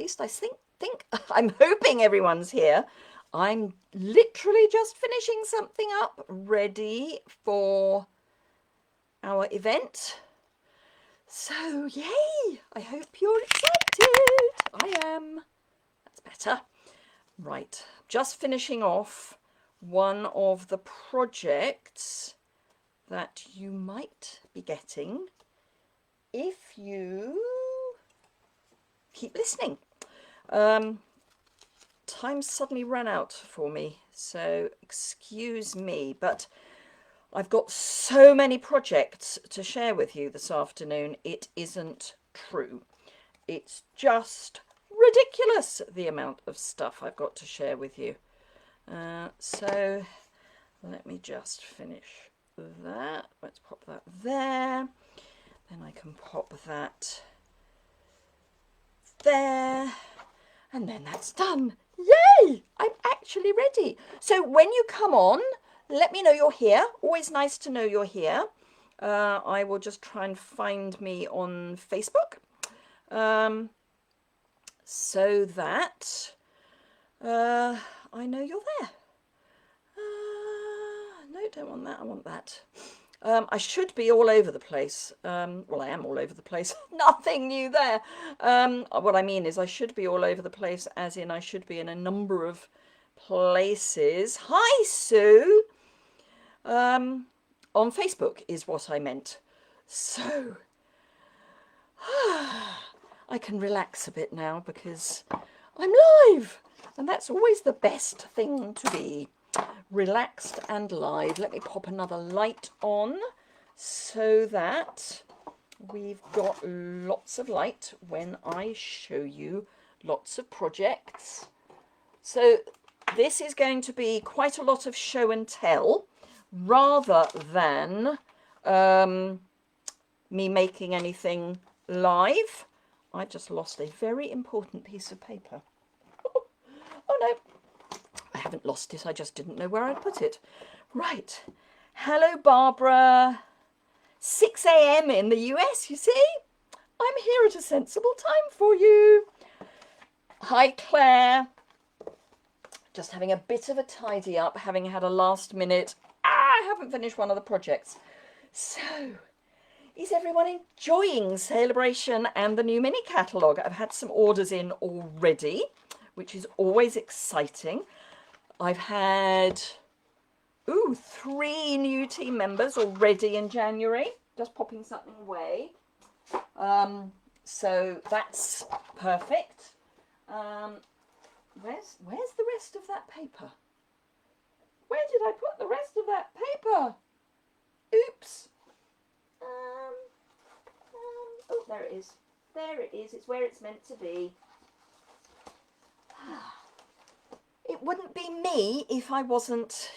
least I think I'm hoping everyone's here. I'm literally just finishing something up, ready for our event. So, yay! I hope you're excited. I am. That's better. Right, just finishing off one of the projects that you might be getting if you keep listening. Time suddenly ran out for me, so excuse me, but I've got so many projects to share with you this afternoon. It isn't true. It's just ridiculous, the amount of stuff I've got to share with you. So let me just finish that. Let's pop that there. Then I can pop that there. And then that's done. Yay! I'm actually ready. So when you come on, let me know you're here. Always nice to know you're here. I will just try and find me on Facebook. So that I know you're there. No, don't want that. I want that. I should be all over the place. Well, I am all over the place. Nothing new there. What I mean is I should be all over the place, as in I should be in a number of places. Hi, Sue. On Facebook is what I meant. So I can relax a bit now because I'm live. And that's always the best thing to be. Relaxed and live. Let me pop another light on so that we've got lots of light when I show you lots of projects. So this is going to be quite a lot of show and tell rather than me making anything live. I just lost a very important piece of paper. Oh no. I haven't lost it, I just didn't know where I'd put it. Right. Hello, Barbara. 6 a.m. in the US, you see? I'm here at a sensible time for you. Hi, Claire. Just having a bit of a tidy up, having had a last minute. I haven't finished one of the projects. So, is everyone enjoying Sale-A-Bration and the new mini catalogue? I've had some orders in already, which is always exciting. I've had, 3 new team members already in January. Just popping something away. So that's perfect. Where's the rest of that paper? Where did I put the rest of that paper? Oops. Oh, there it is. There it is. It's where it's meant to be. It wouldn't be me if I wasn't,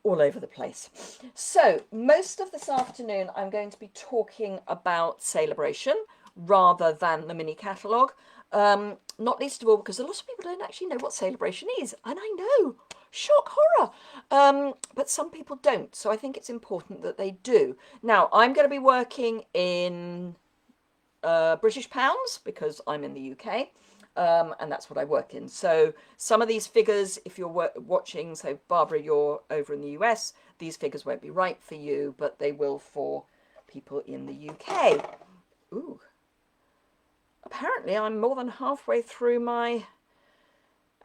all over the place. So most of this afternoon, I'm going to be talking about Sale-A-Bration rather than the mini catalogue. Not least of all because a lot of people don't actually know what Sale-A-Bration is. And I know, shock horror. But some people don't. So I think it's important that they do. Now, I'm going to be working in British pounds because I'm in the UK. And that's what I work in. So some of these figures, if you're watching, so Barbara, you're over in the US, these figures won't be right for you, but they will for people in the UK. Ooh. Apparently I'm more than halfway through my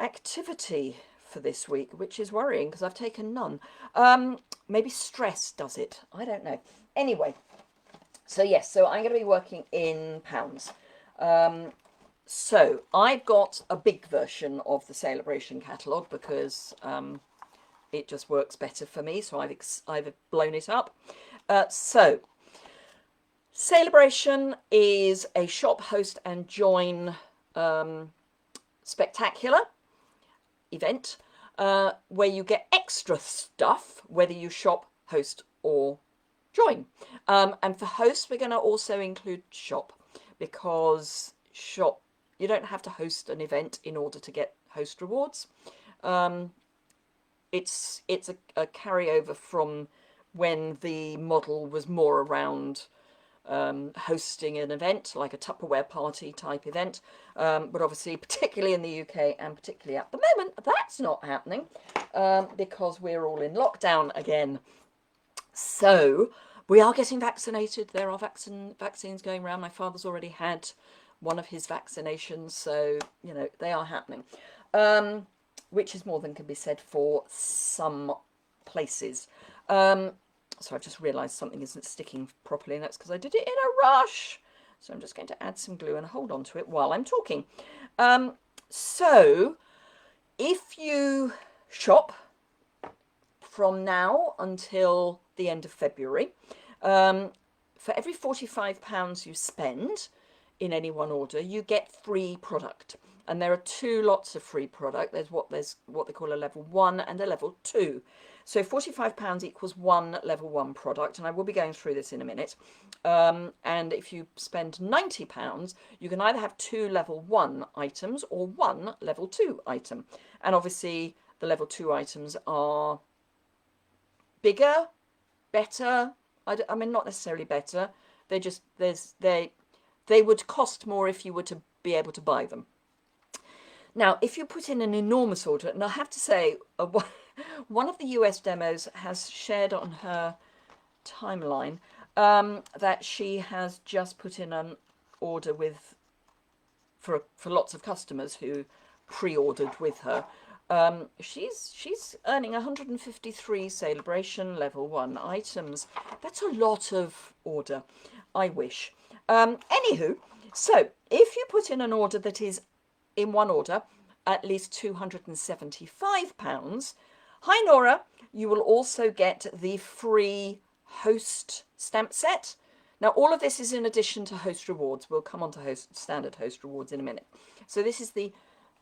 activity for this week, which is worrying because I've taken none. Maybe stress does it. I don't know. Anyway, so yes, so I'm going to be working in pounds. So I've got a big version of the Sale-A-Bration catalogue because it just works better for me. So I've blown it up. So Sale-A-Bration is a shop, host and join spectacular event where you get extra stuff whether you shop, host or join. And for hosts, we're going to also include shop because shop, you don't have to host an event in order to get host rewards. It's a carryover from when the model was more around hosting an event like a Tupperware party type event, but obviously particularly in the UK and particularly at the moment that's not happening because we're all in lockdown again. So we are getting vaccinated. There are vaccines going around. My father's already had one of his vaccinations, so you know they are happening, which is more than can be said for some places. So I've just realised something isn't sticking properly, and that's because I did it in a rush. So I'm just going to add some glue and hold on to it while I'm talking. So if you shop from now until the end of February, for every £45 you spend in any one order, you get free product. And there are two lots of free product. There's what they call a level 1 and a level 2. So £45 equals one level 1 product, and I will be going through this in a minute. And if you spend £90, you can either have 2 level 1 items or 1 level 2 item. And obviously the level 2 items are bigger, better. I mean, not necessarily better. They just they would cost more if you were to be able to buy them. Now, if you put in an enormous order, and I have to say, one of the US demos has shared on her timeline that she has just put in an order with for lots of customers who pre-ordered with her. She's earning 153 Sale-A-Bration level 1 items. That's a lot of order. I wish. Anywho, so if you put in an order that is in one order at least £275, hi Nora, you will also get the free host stamp set. Now all of this is in addition to host rewards. We'll come on to standard host rewards in a minute. So this is the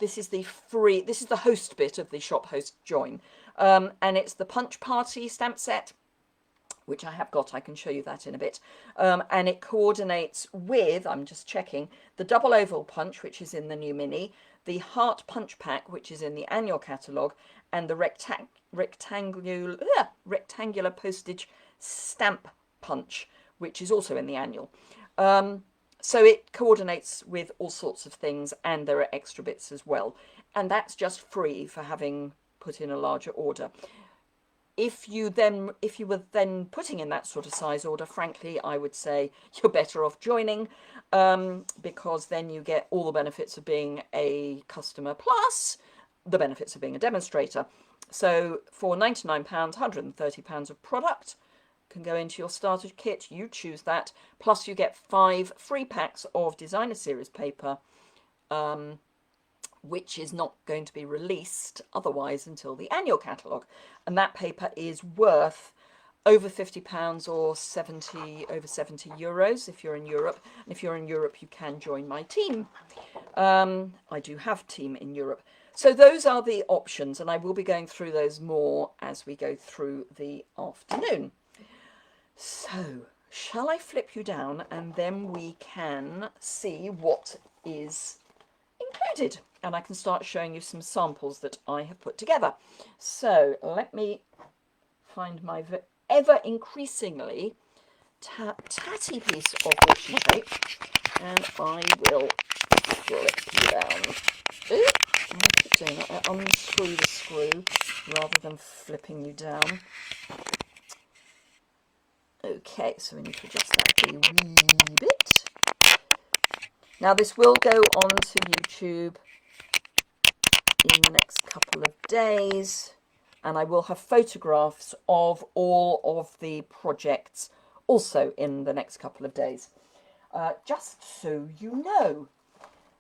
host bit of the shop host join, and it's the punch party stamp set, which I have got. I can show you that in a bit. And it coordinates with, I'm just checking, the double oval punch, which is in the new mini, the heart punch pack, which is in the annual catalogue, and the rectangular postage stamp punch, which is also in the annual. So it coordinates with all sorts of things, and there are extra bits as well. And that's just free for having put in a larger order. If you were then putting in that sort of size order, frankly, I would say you're better off joining, because then you get all the benefits of being a customer plus the benefits of being a demonstrator. So for £99, £130 of product can go into your starter kit. You choose that, plus you get 5 free packs of designer series paper, which is not going to be released otherwise until the annual catalogue. And that paper is worth over £50 or over 70 euros if you're in Europe. And if you're in Europe, you can join my team. I do have team in Europe. So those are the options, and I will be going through those more as we go through the afternoon. So shall I flip you down and then we can see what is included, and I can start showing you some samples that I have put together. So let me find my ever increasingly tatty piece of washi tape, and I will flip you down. Ooh, I keep doing that. I unscrew the screw rather than flipping you down. Okay, so we need to adjust that a wee bit. Now this will go onto YouTube in the next couple of days, and I will have photographs of all of the projects also in the next couple of days, just so you know.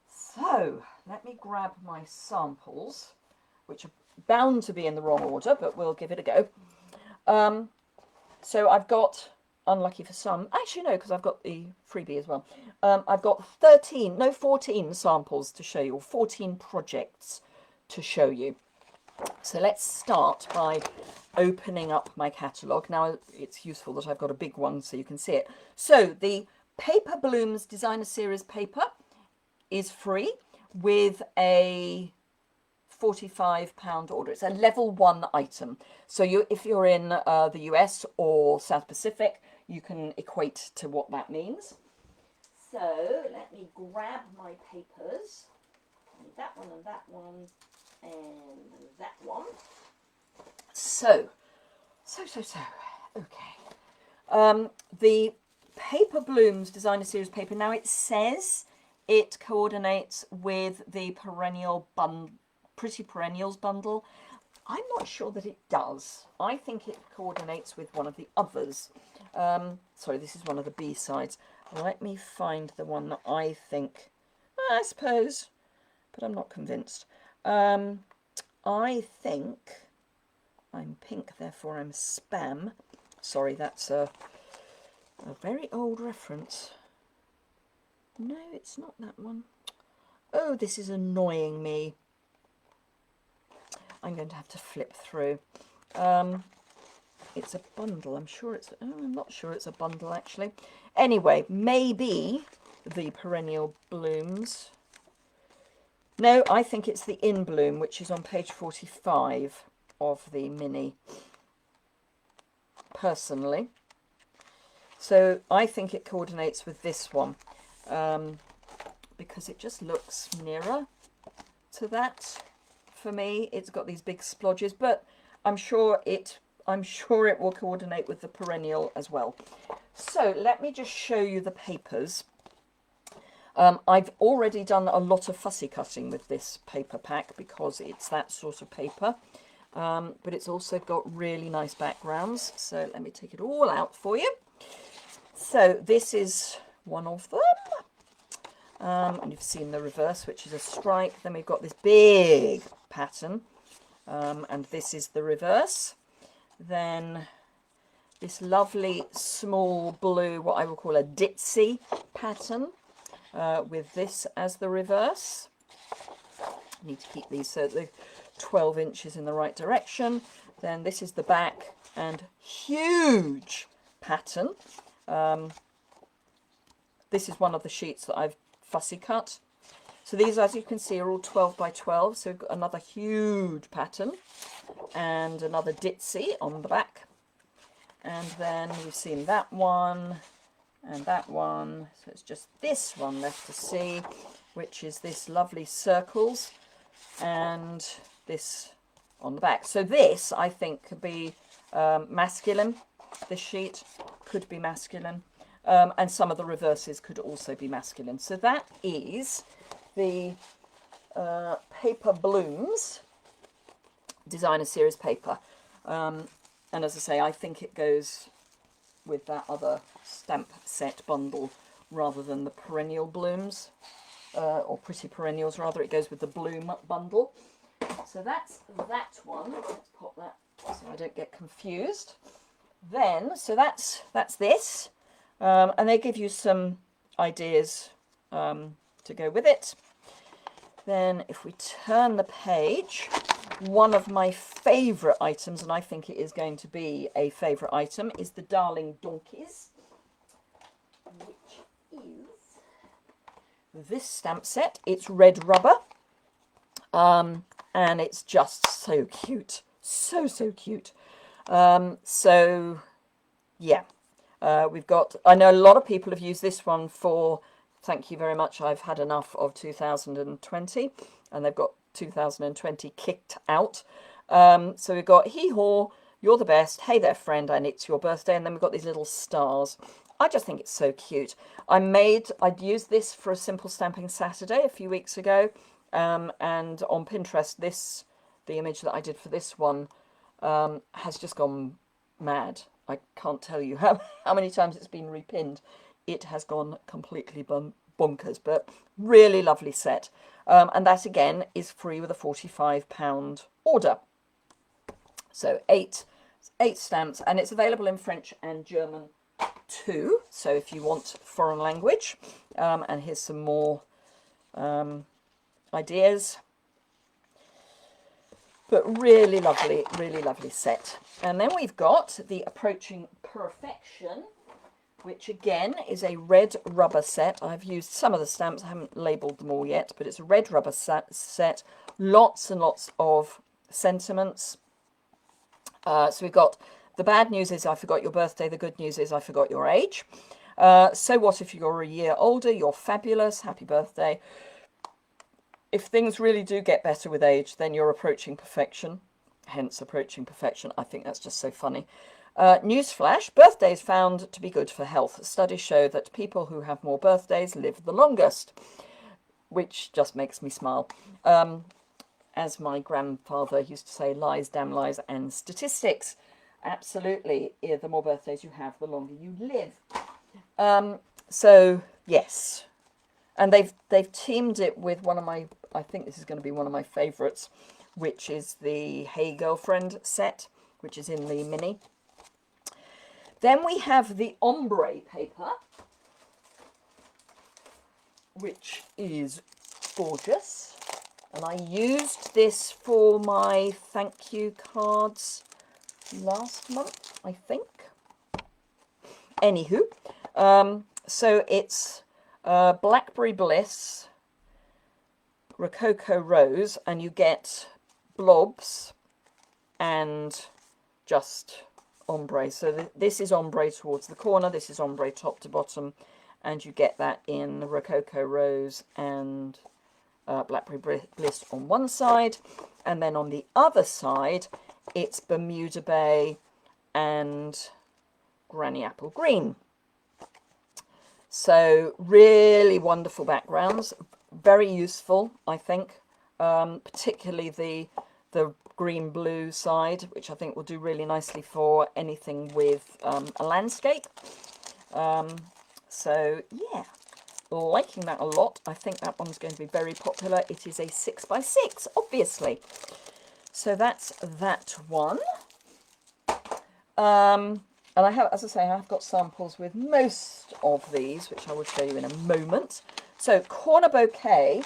So let me grab my samples, which are bound to be in the wrong order, but we'll give it a go. So I've got, unlucky for some, actually no, because I've got the freebie as well. I've got 14 samples to show you, or 14 projects to show you. So let's start by opening up my catalogue. Now it's useful that I've got a big one so you can see it. So the Paper Blooms Designer Series paper is free with a £45 order. It's a level 1 item. So if you're in the US or South Pacific, you can equate to what that means. So let me grab my papers. That one and that one and that one. So, okay. The Paper Blooms Designer Series paper. Now it says it coordinates with the Pretty Perennials bundle. I'm not sure that it does. I think it coordinates with one of the others. Sorry, this is one of the B-sides. Let me find the one that I think, I suppose, but I'm not convinced. I think I'm pink, therefore I'm spam. Sorry, that's a very old reference. No, it's not that one. Oh, this is annoying me. I'm going to have to flip through. It's a bundle. I'm not sure it's a bundle, actually. Anyway, maybe the Perennial Blooms. No, I think it's the In Bloom, which is on page 45 of the mini, personally. So I think it coordinates with this one, because it just looks nearer to that for me. It's got these big splodges, but I'm sure it will coordinate with the Perennial as well. So let me just show you the papers. I've already done a lot of fussy cutting with this paper pack because it's that sort of paper, but it's also got really nice backgrounds. So let me take it all out for you. So this is one of them, and you've seen the reverse, which is a stripe. Then we've got this big pattern, and this is the reverse. Then this lovely small blue, what I will call a ditzy pattern, with this as the reverse. I need to keep these so they're 12 inches in the right direction. Then this is the back, and huge pattern. This is one of the sheets that I've fussy cut. So these, as you can see, are all 12 by 12. So we've got another huge pattern and another ditzy on the back. And then we've seen that one and that one. So it's just this one left to see, which is this lovely circles and this on the back. So this, I think, could be masculine. This sheet could be masculine. And some of the reverses could also be masculine. So that is the Paper Blooms Designer Series paper. And as I say, I think it goes with that other stamp set bundle rather than the Perennial Blooms, or Pretty Perennials rather. It goes with the Bloom bundle. So that's that one. Let's pop that so I don't get confused. Then, so that's this. And they give you some ideas to go with it. Then if we turn the page, one of my favourite items, and I think it is going to be a favourite item, is the Darling Donkeys, which is this stamp set. It's red rubber, and it's just so cute. So cute. So, yeah. We've got, I know a lot of people have used this one for, thank you very much, I've had enough of 2020, and they've got 2020 kicked out. So we've got hee haw, you're the best, hey there friend, and it's your birthday, and then we've got these little stars. I just think it's so cute. I'd used this for a Simple Stamping Saturday a few weeks ago, and on Pinterest, the image that I did for this one has just gone mad. I can't tell you how many times it's been repinned. It has gone completely bonkers, but really lovely set. And that, again, is free with a £45 order. So eight stamps, and it's available in French and German too. So if you want foreign language, and here's some more ideas. But really lovely set. And then we've got the Approaching Perfection, which again is a red rubber set. I've used some of the stamps, I haven't labelled them all yet, but it's a red rubber set. Lots and lots of sentiments. So we've got The bad news is I forgot your birthday. The good news is I forgot your age. So what if you're a year older? You're fabulous. Happy birthday. If things really do get better with age, then you're approaching perfection. Hence approaching perfection. I think that's just so funny. Newsflash, birthdays found to be good for health. Studies show that people who have more birthdays live the longest, which just makes me smile. As my grandfather used to say, lies, damn lies, and statistics. Absolutely, the more birthdays you have, the longer you live. So, yes. And they've teamed it with one of my, I think this is going to be one of my favourites, which is the Hey Girlfriend set, which is in the mini. Then we have the ombre paper, which is gorgeous. And I used this for my thank you cards last month, I think. Anywho, so it's Blackberry Bliss, Rococo Rose, and you get blobs and just ombre. So this is ombre towards the corner, this is ombre top to bottom, and you get that in Rococo Rose and Blackberry Bliss on one side, and then on the other side it's Bermuda Bay and Granny Apple Green. So really wonderful backgrounds, very useful, I think, particularly the green blue side, which I think will do really nicely for anything with a landscape. So yeah, liking that a lot. I think that one's going to be very popular. It is a 6x6, obviously. So that's that one. And I have, as I say, I have got samples with most of these, which I will show you in a moment. So Corner Bouquet,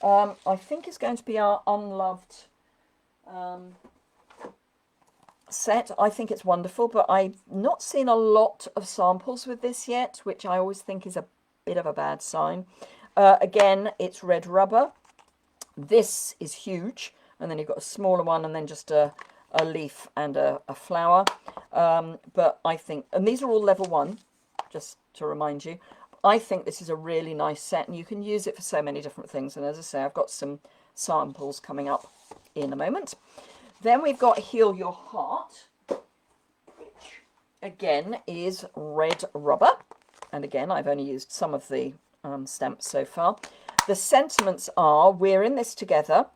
I think is going to be our unloved set. I think it's wonderful, but I've not seen a lot of samples with this yet, which I always think is a bit of a bad sign. Again, it's red rubber. This is huge, and then you've got a smaller one, and then just a leaf and a flower. But I think, and these are all level 1, just to remind you, I think this is a really nice set, and you can use it for so many different things. And as I say, I've got some samples coming up in a moment. Then we've got Heal Your Heart, which again is red rubber. And again, I've only used some of the stamps so far. The sentiments are, we're in this together.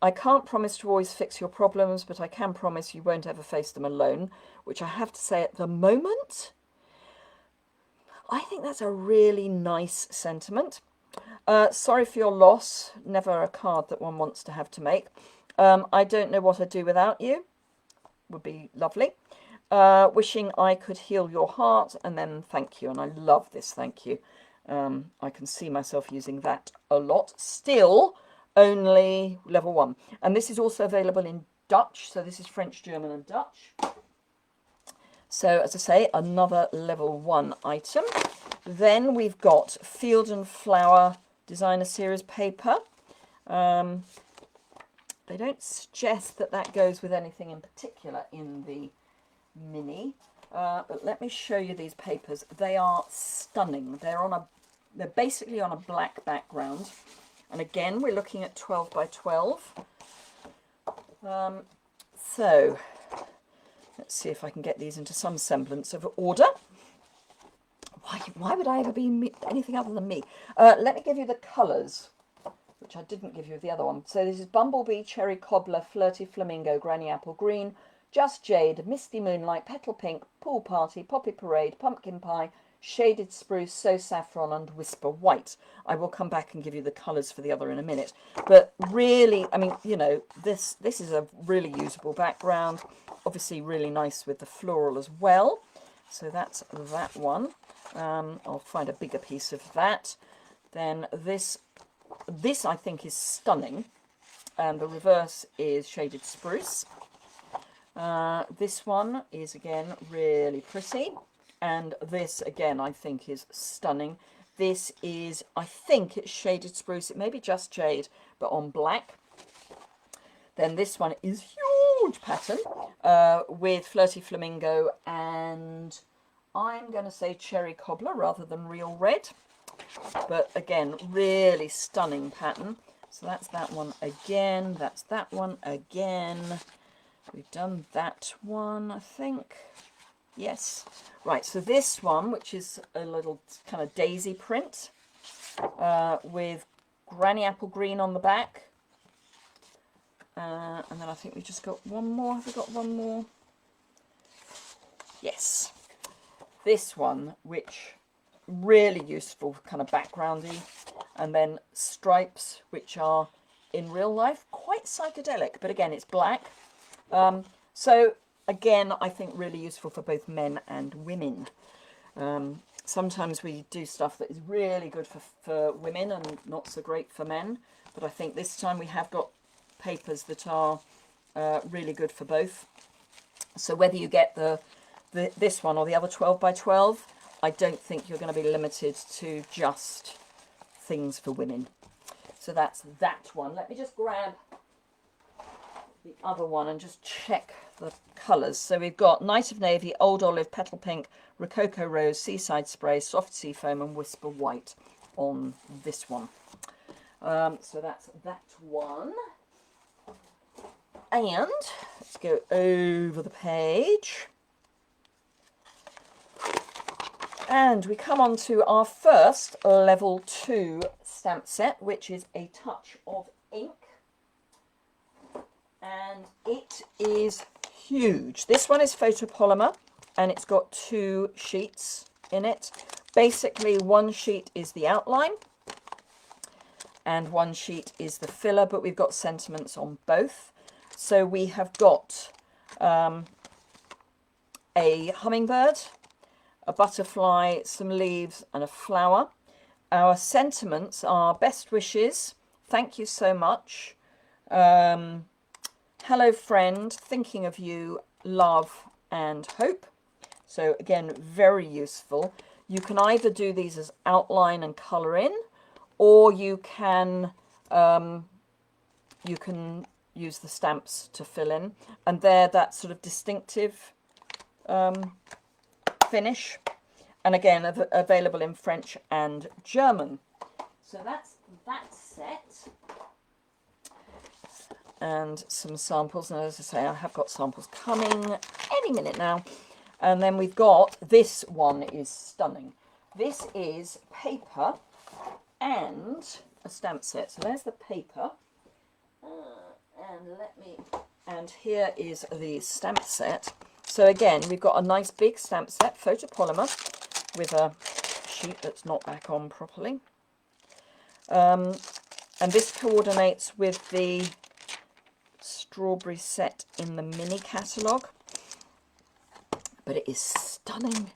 I can't promise to always fix your problems, but I can promise you won't ever face them alone, which I have to say at the moment, I think that's a really nice sentiment. Sorry for your loss, never a card that one wants to have to make. I don't know what I'd do without you, would be lovely. Wishing I could heal your heart, and then thank you. And I love this thank you. I can see myself using that a lot. Still only level 1. And this is also available in Dutch. So this is French, German and Dutch. So as I say, another level 1 item. Then we've got Field and Flower Designer Series paper. They don't suggest that that goes with anything in particular in the mini, but let me show you these papers. They are stunning. They're basically on a black background, and again we're looking at 12 by 12. So let's see if I can get these into some semblance of order. Why would I ever be anything other than me? Let me give you the colours, which I didn't give you with the other one. So this is Bumblebee, Cherry Cobbler, Flirty Flamingo, Granny Apple Green, Just Jade, Misty Moonlight, Petal Pink, Pool Party, Poppy Parade, Pumpkin Pie, Shaded Spruce, So Saffron, and Whisper White. I will come back and give you the colours for the other in a minute. But really, I mean, you know, this is a really usable background. Obviously really nice with the floral as well. So that's that one. I'll find a bigger piece of that. Then this I think is stunning. And the reverse is Shaded Spruce. This one is again really pretty, and this again I think is stunning. This is, I think it's Shaded Spruce, it may be Just Jade, but on black. Then this one is huge pattern with Flirty Flamingo and I'm going to say Cherry Cobbler rather than Real Red. But again, really stunning pattern. So that's that one again. That's that one again. We've done that one, I think. Yes. Right, so this one, which is a little kind of daisy print with Granny Apple Green on the back. And then I think we just got one more. Have we got one more? Yes. This one, which really useful kind of backgroundy. And then stripes, which are in real life quite psychedelic. But again, it's black. So again, I think really useful for both men and women. Sometimes we do stuff that is really good for women and not so great for men. But I think this time we have got papers that are really good for both. So whether you get this one or the other 12 by 12, I don't think you're going to be limited to just things for women. So that's that one. Let me just grab the other one and just check the colours. So we've got Night of Navy, Old Olive, Petal Pink, Rococo Rose, Seaside Spray, Soft Sea Foam and Whisper White on this one. So that's that one. And let's go over the page. And we come on to our first level 2 stamp set, which is A Touch of Ink. And it is huge. This one is photopolymer and it's got 2 sheets in it. Basically, one sheet is the outline and one sheet is the filler, but we've got sentiments on both. So we have got a hummingbird, a butterfly, some leaves and a flower. Our sentiments are best wishes, thank you so much, hello friend, thinking of you, love and hope. So again, very useful. You can either do these as outline and colour in, or you can use the stamps to fill in, and they're that sort of distinctive finish, and again available in French and German. So that's that set, and some samples, and as I say, I have got samples coming any minute now. And then we've got, this one is stunning. This is paper and a stamp set. So there's the paper, and here is the stamp set. So again, we've got a nice big stamp set, photopolymer, with a sheet that's not back on properly. And this coordinates with the strawberry set in the mini catalogue. But it is stunning.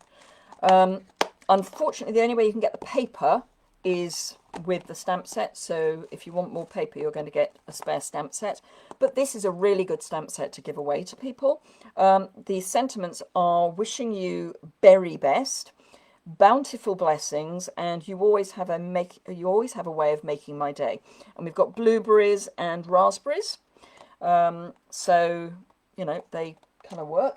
Unfortunately, the only way you can get the paper is with the stamp set. So if you want more paper, you're going to get a spare stamp set. But this is a really good stamp set to give away to people. The sentiments are wishing you berry best, bountiful blessings, and you always have a way of making my day. And we've got blueberries and raspberries. So you know, they kind of work.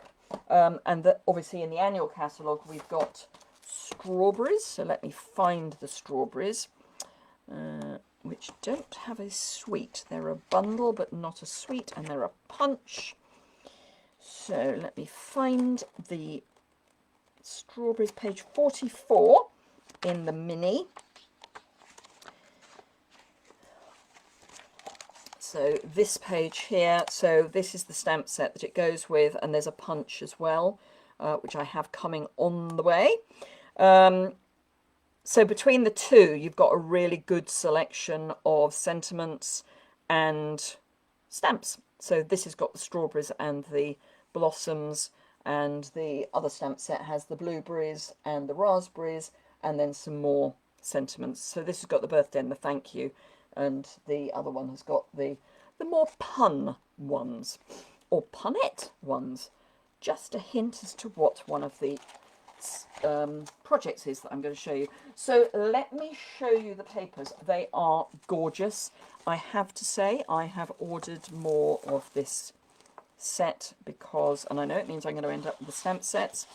And obviously in the annual catalogue we've got strawberries, so let me find the strawberries, which don't have a sweet. They're a bundle but not a sweet, and they're a punch. So let me find the strawberries, page 44 in the mini. So this page here, so this is the stamp set that it goes with, and there's a punch as well, which I have coming on the way. So between the two, you've got a really good selection of sentiments and stamps. So this has got the strawberries and the blossoms, and the other stamp set has the blueberries and the raspberries, and then some more sentiments. So this has got the birthday and the thank you, and the other one has got the more pun ones, or punette ones. Just a hint as to what one of the projects is that I'm going to show you. So let me show you the papers. They are gorgeous. I have to say, I have ordered more of this set because, and I know it means I'm going to end up with the stamp sets,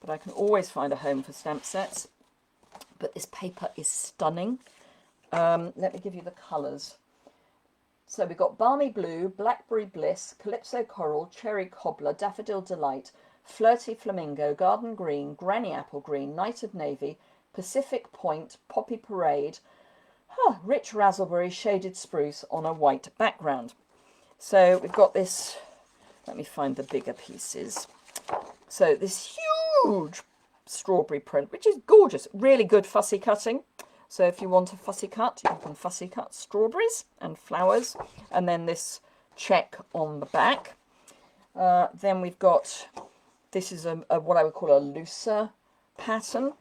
but I can always find a home for stamp sets. But this paper is stunning. Let me give you the colours. So we've got Balmy Blue, Blackberry Bliss, Calypso Coral, Cherry Cobbler, Daffodil Delight, Flirty Flamingo, Garden Green, Granny Apple Green, Night of Navy, Pacific Point, Poppy Parade, Rich Raspberry, Shaded Spruce on a white background. So we've got this, let me find the bigger pieces. So this huge strawberry print, which is gorgeous, really good fussy cutting. So if you want a fussy cut, you can fussy cut strawberries and flowers. And then this check on the back. Then we've got, this is a what I would call a looser pattern.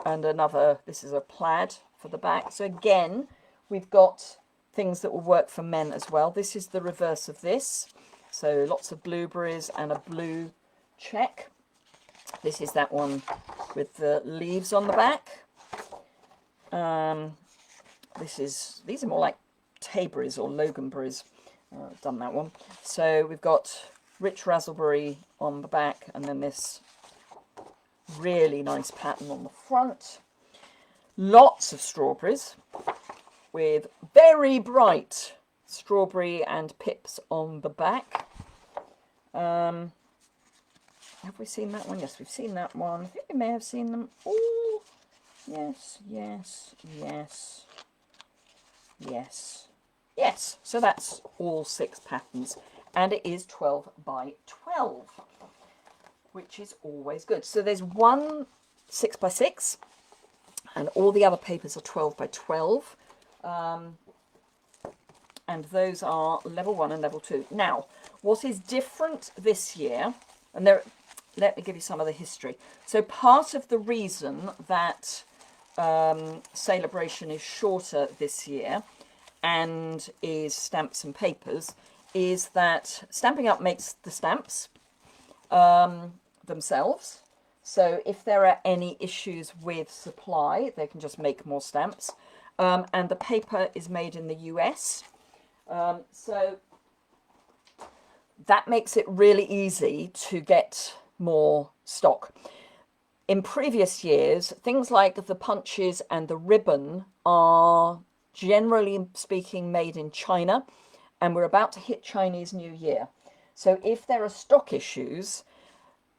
And another, this is a plaid for the back. So again, we've got things that will work for men as well. This is the reverse of this. So lots of blueberries and a blue check. This is that one with the leaves on the back. These are more like Tayberries or Loganberries. I've done that one. So we've got Rich Raspberry on the back, and then this really nice pattern on the front. Lots of strawberries with very bright strawberry and pips on the back. Have we seen that one? Yes, we've seen that one. I think we may have seen them all. Yes, yes, yes, yes, yes. So that's all 6 patterns, and it is 12 by 12, which is always good. So there's one 6 by 6, and all the other papers are 12 by 12, and those are level 1 and level 2. Now, what is different this year, and there, let me give you some of the history. So part of the reason that Sale-A-Bration is shorter this year and is stamps and papers is that Stampin' Up makes the stamps themselves. So if there are any issues with supply, they can just make more stamps. And the paper is made in the US. So that makes it really easy to get more stock. In previous years, things like the punches and the ribbon are generally speaking made in China, and we're about to hit Chinese New Year. So if there are stock issues,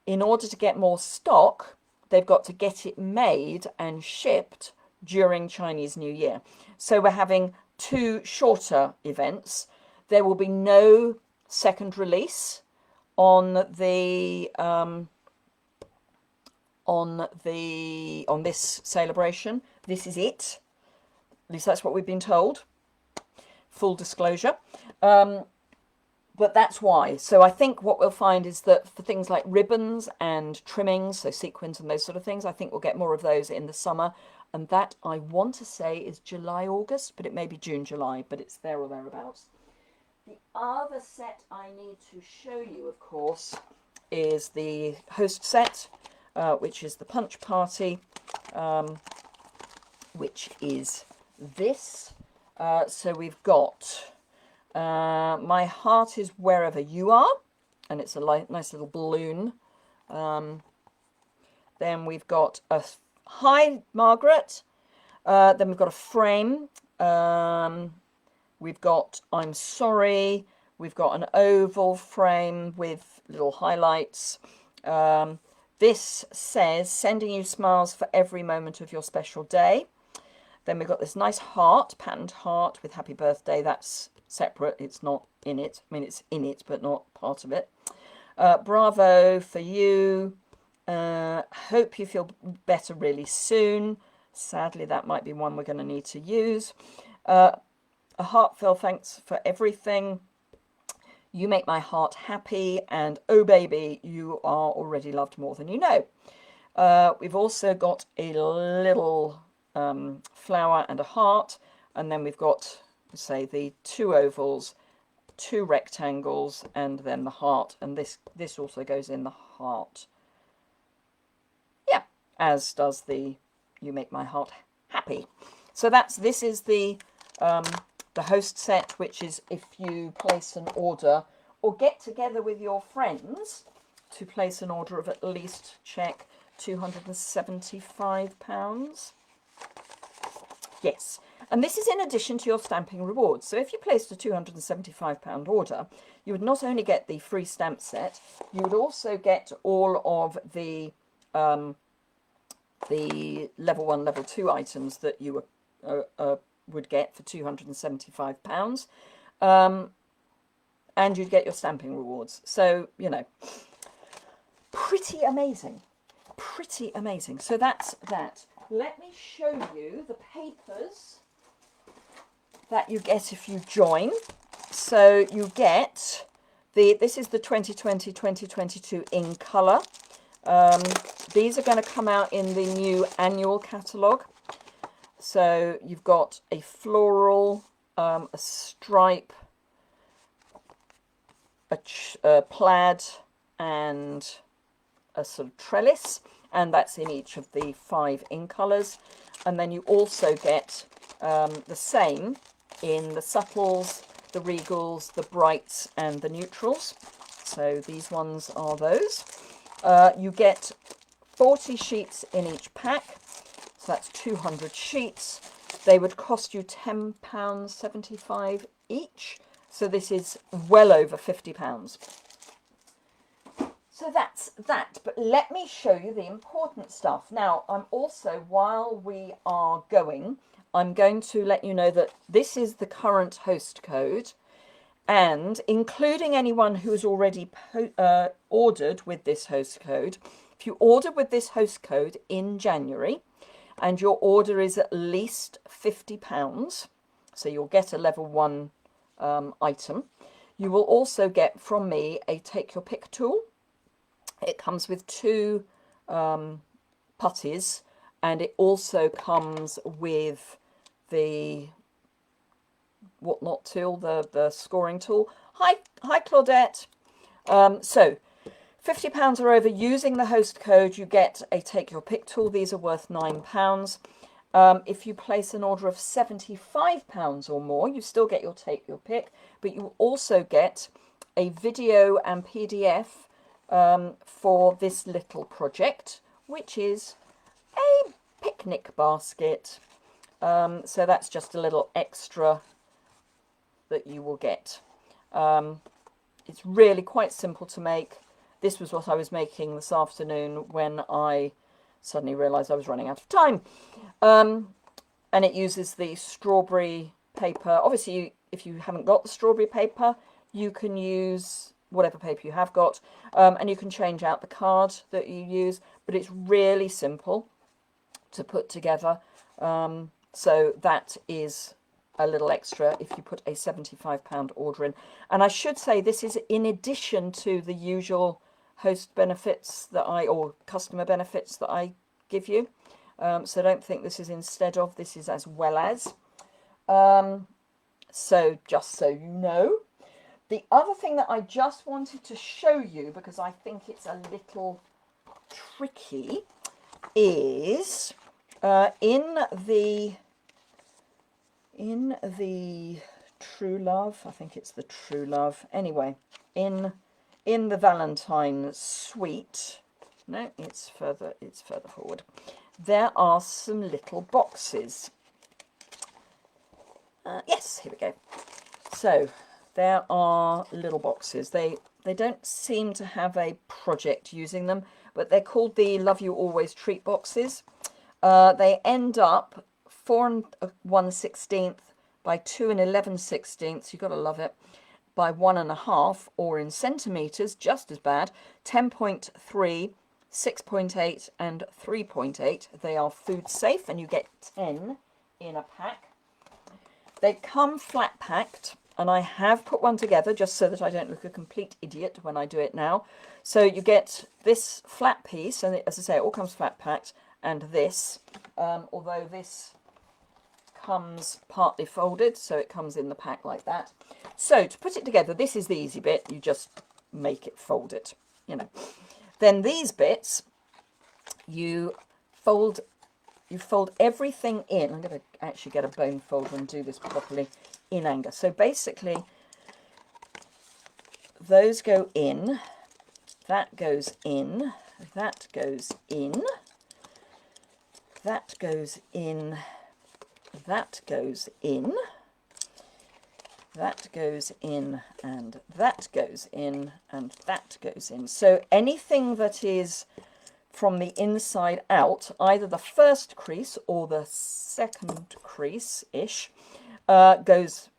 in order to get more stock, they've got to get it made and shipped during Chinese New Year. So we're having 2 shorter events. There will be no second release on the on this Sale-A-Bration. This is it. At least that's what we've been told. Full disclosure. But that's why. So I think what we'll find is that for things like ribbons and trimmings, so sequins and those sort of things, I think we'll get more of those in the summer. And that, I want to say, is July, August, but it may be June, July, but it's there or thereabouts. The other set I need to show you, of course, is the host set, which is the Punch Party, which is this. So we've got My Heart Is Wherever You Are, and it's a nice little balloon. Then we've got a Hi, Margaret. Then we've got a frame. We've got I'm Sorry. We've got an oval frame with little highlights. This says, sending you smiles for every moment of your special day. Then we've got this nice heart, patterned heart with happy birthday. That's separate. It's not in it. I mean, it's in it, but not part of it. Bravo for you. Hope you feel better really soon. Sadly, that might be one we're going to need to use. A heartfelt thanks for everything. You make my heart happy, and oh baby, you are already loved more than you know. We've also got a little flower and a heart, and then we've got, say, the 2 ovals, 2 rectangles, and then the heart, and this also goes in the heart. Yeah, as does the You Make My Heart Happy. So this is the host set, which is if you place an order or get together with your friends to place an order of at least, check, £275. Yes, and this is in addition to your stamping rewards. So if you placed a £275 order, you would not only get the free stamp set, you would also get all of the level 1, level 2 items that you would get for £275. And you'd get your stamping rewards. So, you know, pretty amazing. Pretty amazing. So that's that. Let me show you the papers that you get if you join. So you get this is the 2020-2022 in colour. These are going to come out in the new annual catalogue. So you've got a floral, a stripe, a plaid, and a sort of trellis, and that's in each of the 5 in colours. And then you also get the same in the subtles, the regals, the brights, and the neutrals. So these ones are those. You get 40 sheets in each pack, so that's 200 sheets. They would cost you £10.75 each, so this is well over £50. So that's that, but let me show you the important stuff. Now, I'm also, while we are going, I'm going to let you know that this is the current host code, and including anyone who's already ordered with this host code, if you order with this host code in January, and your order is at least £50, so you'll get a level 1 item, you will also get from me a take your pick tool. It comes with 2 putties, and it also comes with the whatnot tool, the scoring tool. Hi Claudette. So £50 or over using the host code, you get a take your pick tool. These are worth £9. If you place an order of £75 or more, you still get your take your pick, but you also get a video and PDF for this little project, which is a picnic basket. So that's just a little extra that you will get. It's really quite simple to make. This was what I was making this afternoon when I suddenly realised I was running out of time. And it uses the strawberry paper. Obviously, if you haven't got the strawberry paper, you can use whatever paper you have got, and you can change out the card that you use, but it's really simple to put together. So that is a little extra if you put a £75 order in. And I should say this is in addition to the usual host benefits that or customer benefits that I give you. So don't think this is instead of, this is as well as. So just so you know. The other thing that I just wanted to show you, because I think it's a little tricky, is in the True Love, I think it's the True Love, anyway, in the Valentine suite, no, it's further forward, there are some little boxes. Yes, here we go. So there are little boxes. They don't seem to have a project using them, but they're called the Love You Always treat boxes. They end up 4 1/16 by 2 11/16. You've got to love it. By 1.5, or in centimeters, just as bad, 10.3, 6.8, and 3.8. They are food safe, and you get 10 in a pack. They come flat packed. And I have put one together just so that I don't look a complete idiot when I do it now. So you get this flat piece, and as I say, it all comes flat packed, and this, although this comes partly folded, so it comes in the pack like that. So to put it together, this is the easy bit. You just make it fold it, you know. Then these bits, you fold everything in. I'm going to actually get a bone folder and do this properly in anger. So basically, those go in, that goes in, that goes in, that goes in, that goes in, that goes in, and that goes in, and that goes in. So anything that is from the inside out, either the first crease or the second crease-ish, goes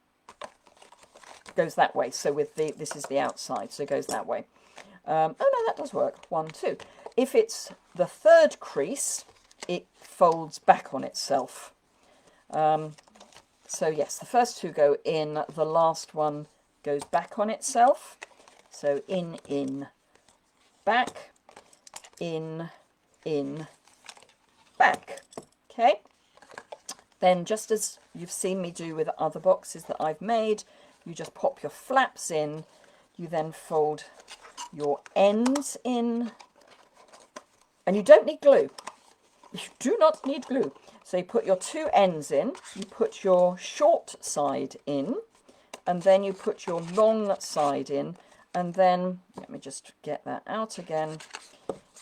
that way. So with the, this is the outside, so it goes that way. Oh no, that does work. 1, 2. If it's the third crease, it folds back on itself. So yes, the first two go in, the last one goes back on itself. So in, back, in, back. Okay. Then just as you've seen me do with other boxes that I've made, you just pop your flaps in, you then fold your ends in, and you don't need glue. You do not need glue. So you put your two ends in, you put your short side in, and then you put your long side in, and then, let me just get that out again.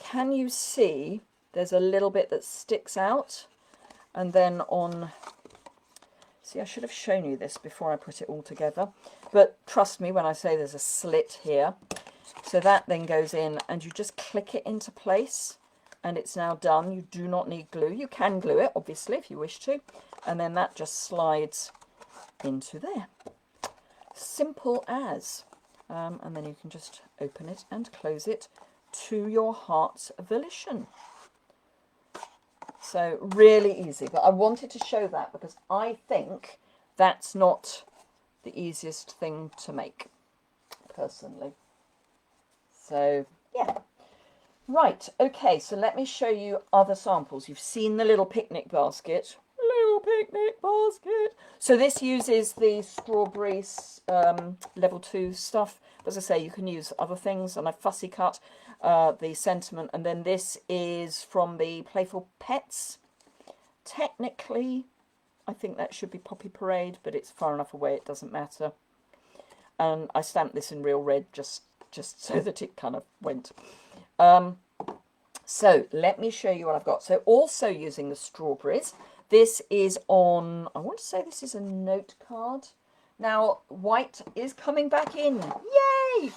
Can you see there's a little bit that sticks out? And then on, see, I should have shown you this before I put it all together, but trust me when I say there's a slit here. So that then goes in, and you just click it into place, and it's now done. You do not need glue. You can glue it, obviously, if you wish to, and then that just slides into there. Simple as. And then you can just open it and close it to your heart's volition. So really easy, but I wanted to show that because I think that's not the easiest thing to make, personally. So yeah. Right, okay, so let me show you other samples. You've seen the little picnic basket. Little picnic basket. So this uses the strawberry level 2 stuff. As I say, you can use other things, and I fussy cut the sentiment. And then this is from the Playful Pets. Technically, I think that should be Poppy Parade, but it's far enough away, it doesn't matter. And I stamped this in real red just so that it kind of went. So let me show you what I've got. So also using the strawberries, this is on, I want to say this is a note card. Now white is coming back in, yay!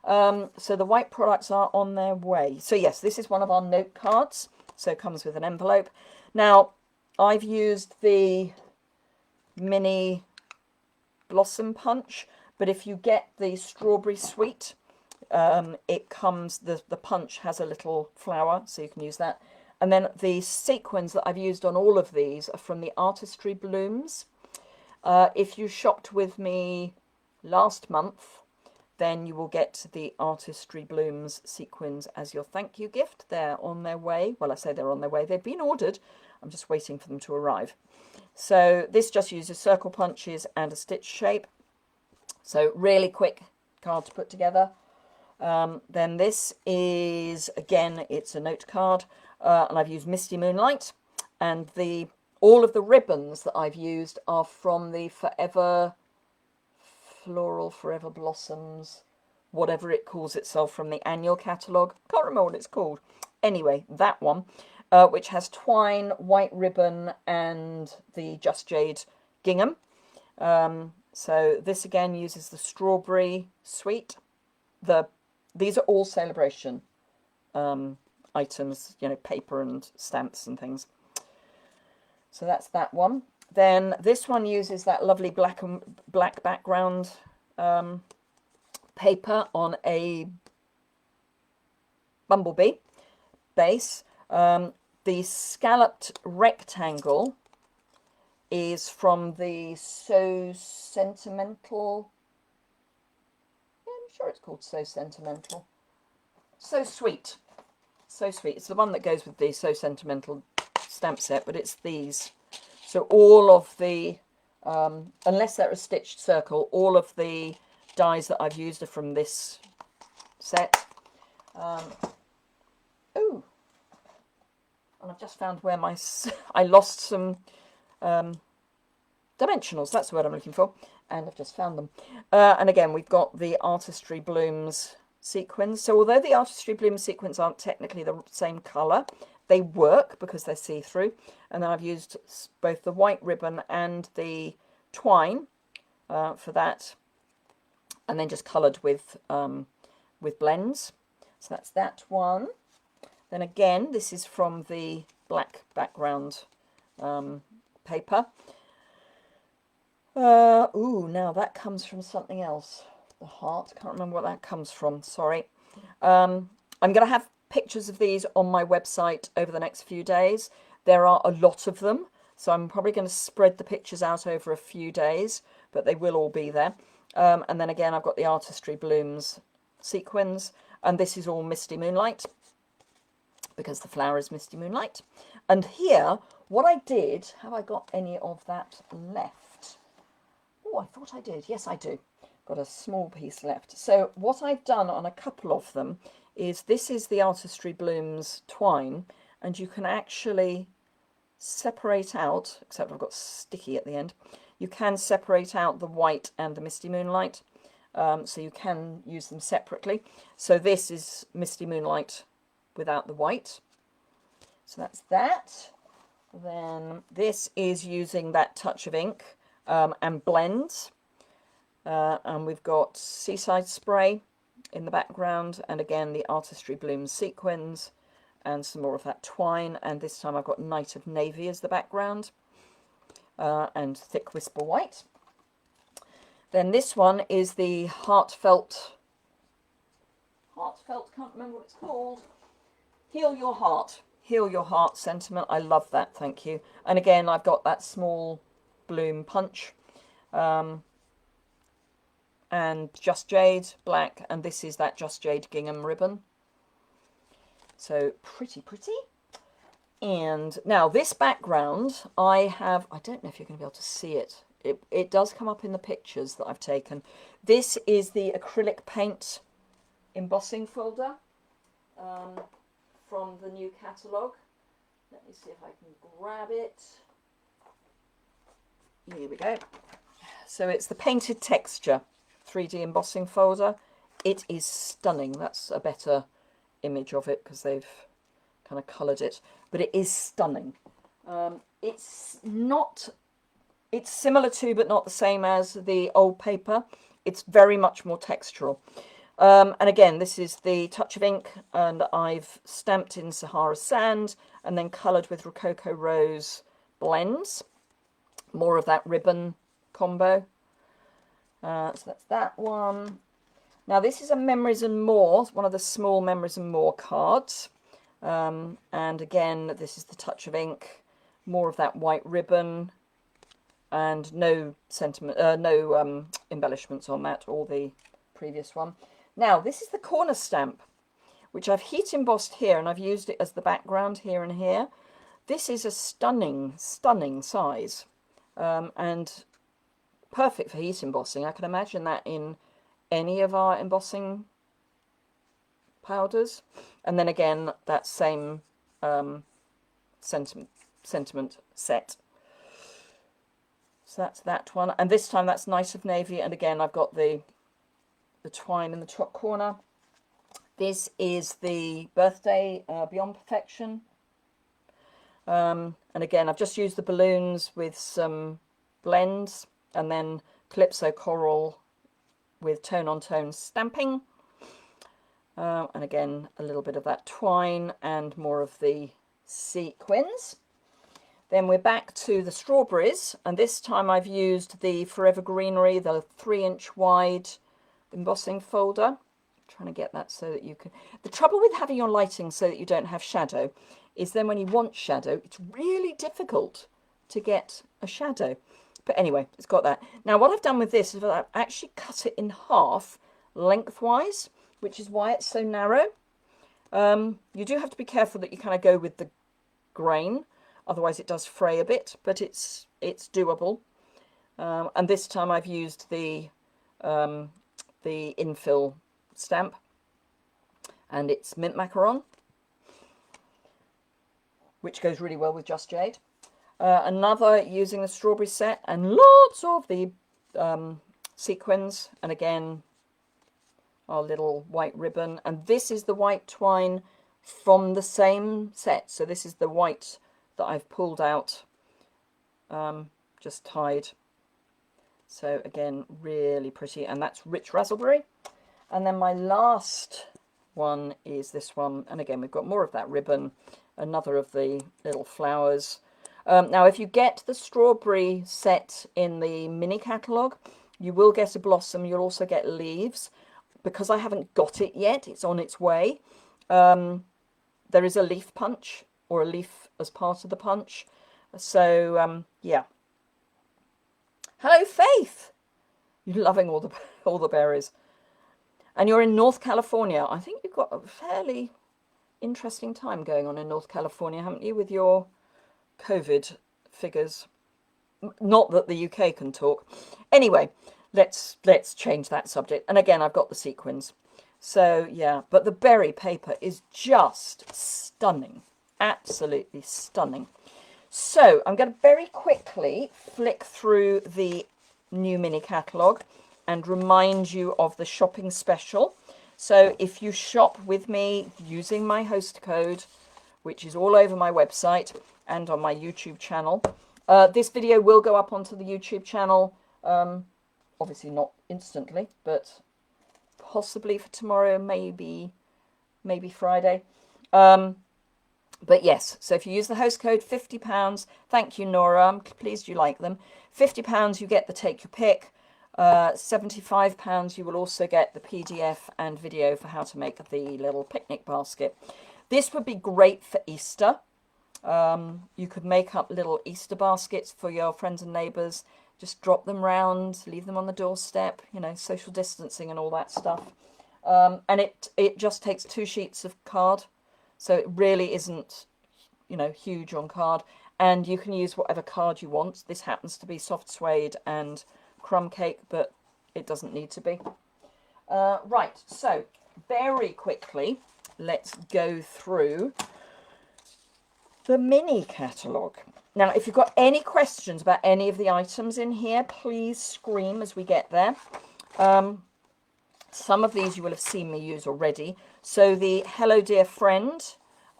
So the white products are on their way. So yes, this is one of our note cards, so it comes with an envelope. Now I've used the mini blossom punch, but if you get the strawberry sweet, it comes, the punch has a little flower, so you can use that. And then the sequins that I've used on all of these are from the Artistry Blooms. If you shopped with me last month, then you will get the Artistry Blooms sequins as your thank you gift. They're on their way. Well, I say they're on their way. They've been ordered. I'm just waiting for them to arrive. So this just uses circle punches and a stitch shape. So really quick card to put together. Then this is, again, it's a note card, and I've used Misty Moonlight, and all of the ribbons that I've used are from the Forever Blossoms, whatever it calls itself, from the annual catalogue. Can't remember what it's called. Anyway, that one, which has twine, white ribbon, and the Just Jade gingham. So this again uses the strawberry sweet. These are all Sale-A-Bration items, you know, paper and stamps and things. So that's that one. Then this one uses that lovely black background paper on a bumblebee base. The scalloped rectangle is from the So Sentimental. I'm sure it's called So Sentimental. So Sweet. So Sweet. It's the one that goes with the So Sentimental stamp set, but it's these. So all of the, unless they're a stitched circle, all of the dies that I've used are from this set. Ooh. And I've just found where I lost some dimensionals. That's the word I'm looking for. and I've just found them. And again, we've got the Artistry Blooms sequins. So although the Artistry Blooms sequins aren't technically the same colour, they work because they're see-through. And then I've used both the white ribbon and the twine for that, and then just coloured with blends. So that's that one. Then again, this is from the black background paper. Ooh, now that comes from something else. The heart, can't remember what that comes from, sorry. I'm going to have pictures of these on my website over the next few days. There are a lot of them, so I'm probably going to spread the pictures out over a few days, but they will all be there. And then again, I've got the Artistry Blooms sequins, and this is all Misty Moonlight, because the flower is Misty Moonlight. And here, what I did, have I got any of that left? Oh, I thought I did. Yes, I do. Got a small piece left. So what I've done on a couple of them is, this is the Artistry Blooms twine, and you can actually separate out, except I've got sticky at the end, you can separate out the white and the Misty Moonlight, so you can use them separately. So this is Misty Moonlight without the white, so that's that. Then this is using that touch of ink and blends, and we've got Seaside Spray in the background, and again the Artistry Blooms sequins and some more of that twine, and this time I've got Night of Navy as the background, and Thick Whisper White. Then this one is the heartfelt, can't remember what it's called, Heal Your Heart sentiment. I love that, thank you. And again, I've got that small bloom punch, and Just Jade black, and this is that Just Jade gingham ribbon. So pretty. And now this background, I don't know if you're going to be able to see it. It does come up in the pictures that I've taken. This is the acrylic paint embossing folder from the new catalogue. Let me see if I can grab it. Here we go. So it's the Painted Texture 3D embossing folder. It is stunning. That's a better image of it because they've kind of coloured it, but it is stunning. It's similar to, but not the same as the old paper. It's very much more textural. And again, this is the touch of ink, and I've stamped in Sahara Sand and then coloured with Rococo Rose blends. More of that ribbon combo. So that's that one. Now this is a Memories and More, one of the small Memories and More cards. And again, this is the touch of ink, more of that white ribbon, and no embellishments on that, or the previous one. Now this is the corner stamp, which I've heat embossed here, and I've used it as the background here and here. This is a stunning size, and perfect for heat embossing. I can imagine that in any of our embossing powders. And then again, that same sentiment set. So that's that one, and this time that's Night of Navy, and again I've got the twine in the top corner. This is the Birthday Beyond Perfection, and again I've just used the balloons with some blends, and then Calypso Coral with tone on tone stamping, and again a little bit of that twine and more of the sequins. Then we're back to the strawberries, and this time I've used the Forever Greenery, the 3-inch wide embossing folder. I'm trying to get that so that you can... The trouble with having your lighting so that you don't have shadow is then when you want shadow, it's really difficult to get a shadow. But anyway, it's got that. Now what I've done with this is I've actually cut it in half lengthwise, which is why it's so narrow. You do have to be careful that you kind of go with the grain, otherwise it does fray a bit, but it's doable. And this time I've used the infill stamp, and it's Mint Macaron, which goes really well with Just Jade. Another using the strawberry set, and lots of the sequins, and again our little white ribbon, and this is the white twine from the same set. So this is the white that I've pulled out, just tied. So again, really pretty, and that's rich raspberry. And then my last one is this one, and again we've got more of that ribbon, another of the little flowers. Now if you get the strawberry set in the mini catalogue, you will get a blossom, you'll also get leaves. Because I haven't got it yet, it's on its way. There is a leaf punch, or a leaf as part of the punch. So yeah. Hello Faith, you're loving all the berries. And you're in North California. I think you've got a fairly interesting time going on in North California, haven't you, with your COVID figures? Not that the UK can talk. Anyway, let's change that subject. And again, I've got the sequins. So yeah, but the berry paper is just stunning. Absolutely stunning. So I'm going to very quickly flick through the new mini catalogue and remind you of the shopping special. So if you shop with me using my host code, which is all over my website and on my YouTube channel, this video will go up onto the YouTube channel, obviously not instantly, but possibly for tomorrow, maybe Friday. But yes, so if you use the host code £50, thank you Nora, I'm pleased you like them. £50 you get the take your pick. £75 you will also get the PDF and video for how to make the little picnic basket. This would be great for Easter. You could make up little Easter baskets for your friends and neighbours. Just drop them round, leave them on the doorstep, you know, social distancing and all that stuff. And it just takes 2 sheets of card. So it really isn't, you know, huge on card. And you can use whatever card you want. This happens to be soft suede and crumb cake, but it doesn't need to be. Right, so very quickly, let's go through the mini catalogue. Now, if you've got any questions about any of the items in here, please scream as we get there. Some of these you will have seen me use already. So the Hello Dear Friend,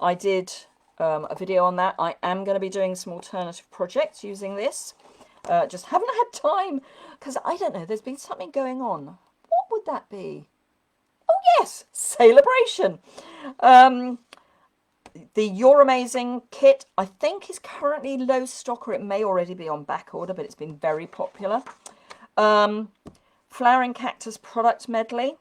I did a video on that. I am going to be doing some alternative projects using this. Just haven't had time because I don't know, there's been something going on. What would that be? Oh yes, Sale-A-Bration. The You're Amazing kit, I think, is currently low stock, or it may already be on back order, but it's been very popular. Flowering Cactus product medley.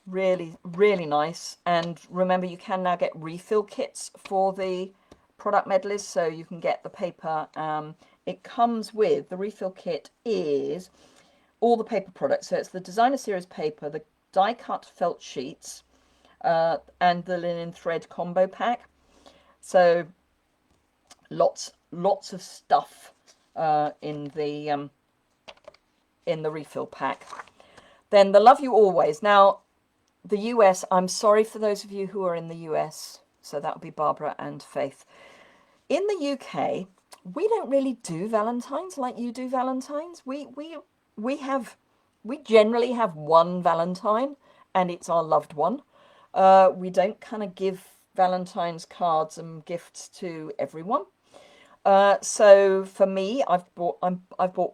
Really, really nice. And remember, you can now get refill kits for the product medleys, so you can get the paper. It comes with, the refill kit is all the paper products. So it's the designer series paper, the die cut felt sheets, and the linen thread combo pack. So lots of stuff in the refill pack. Then the Love You Always. Now the US, I'm sorry for those of you who are in the US, so that would be Barbara and Faith. In the UK, we don't really do Valentine's like you do Valentine's. We generally have one Valentine, and it's our loved one. We don't kind of give Valentine's cards and gifts to everyone. So for me, I've bought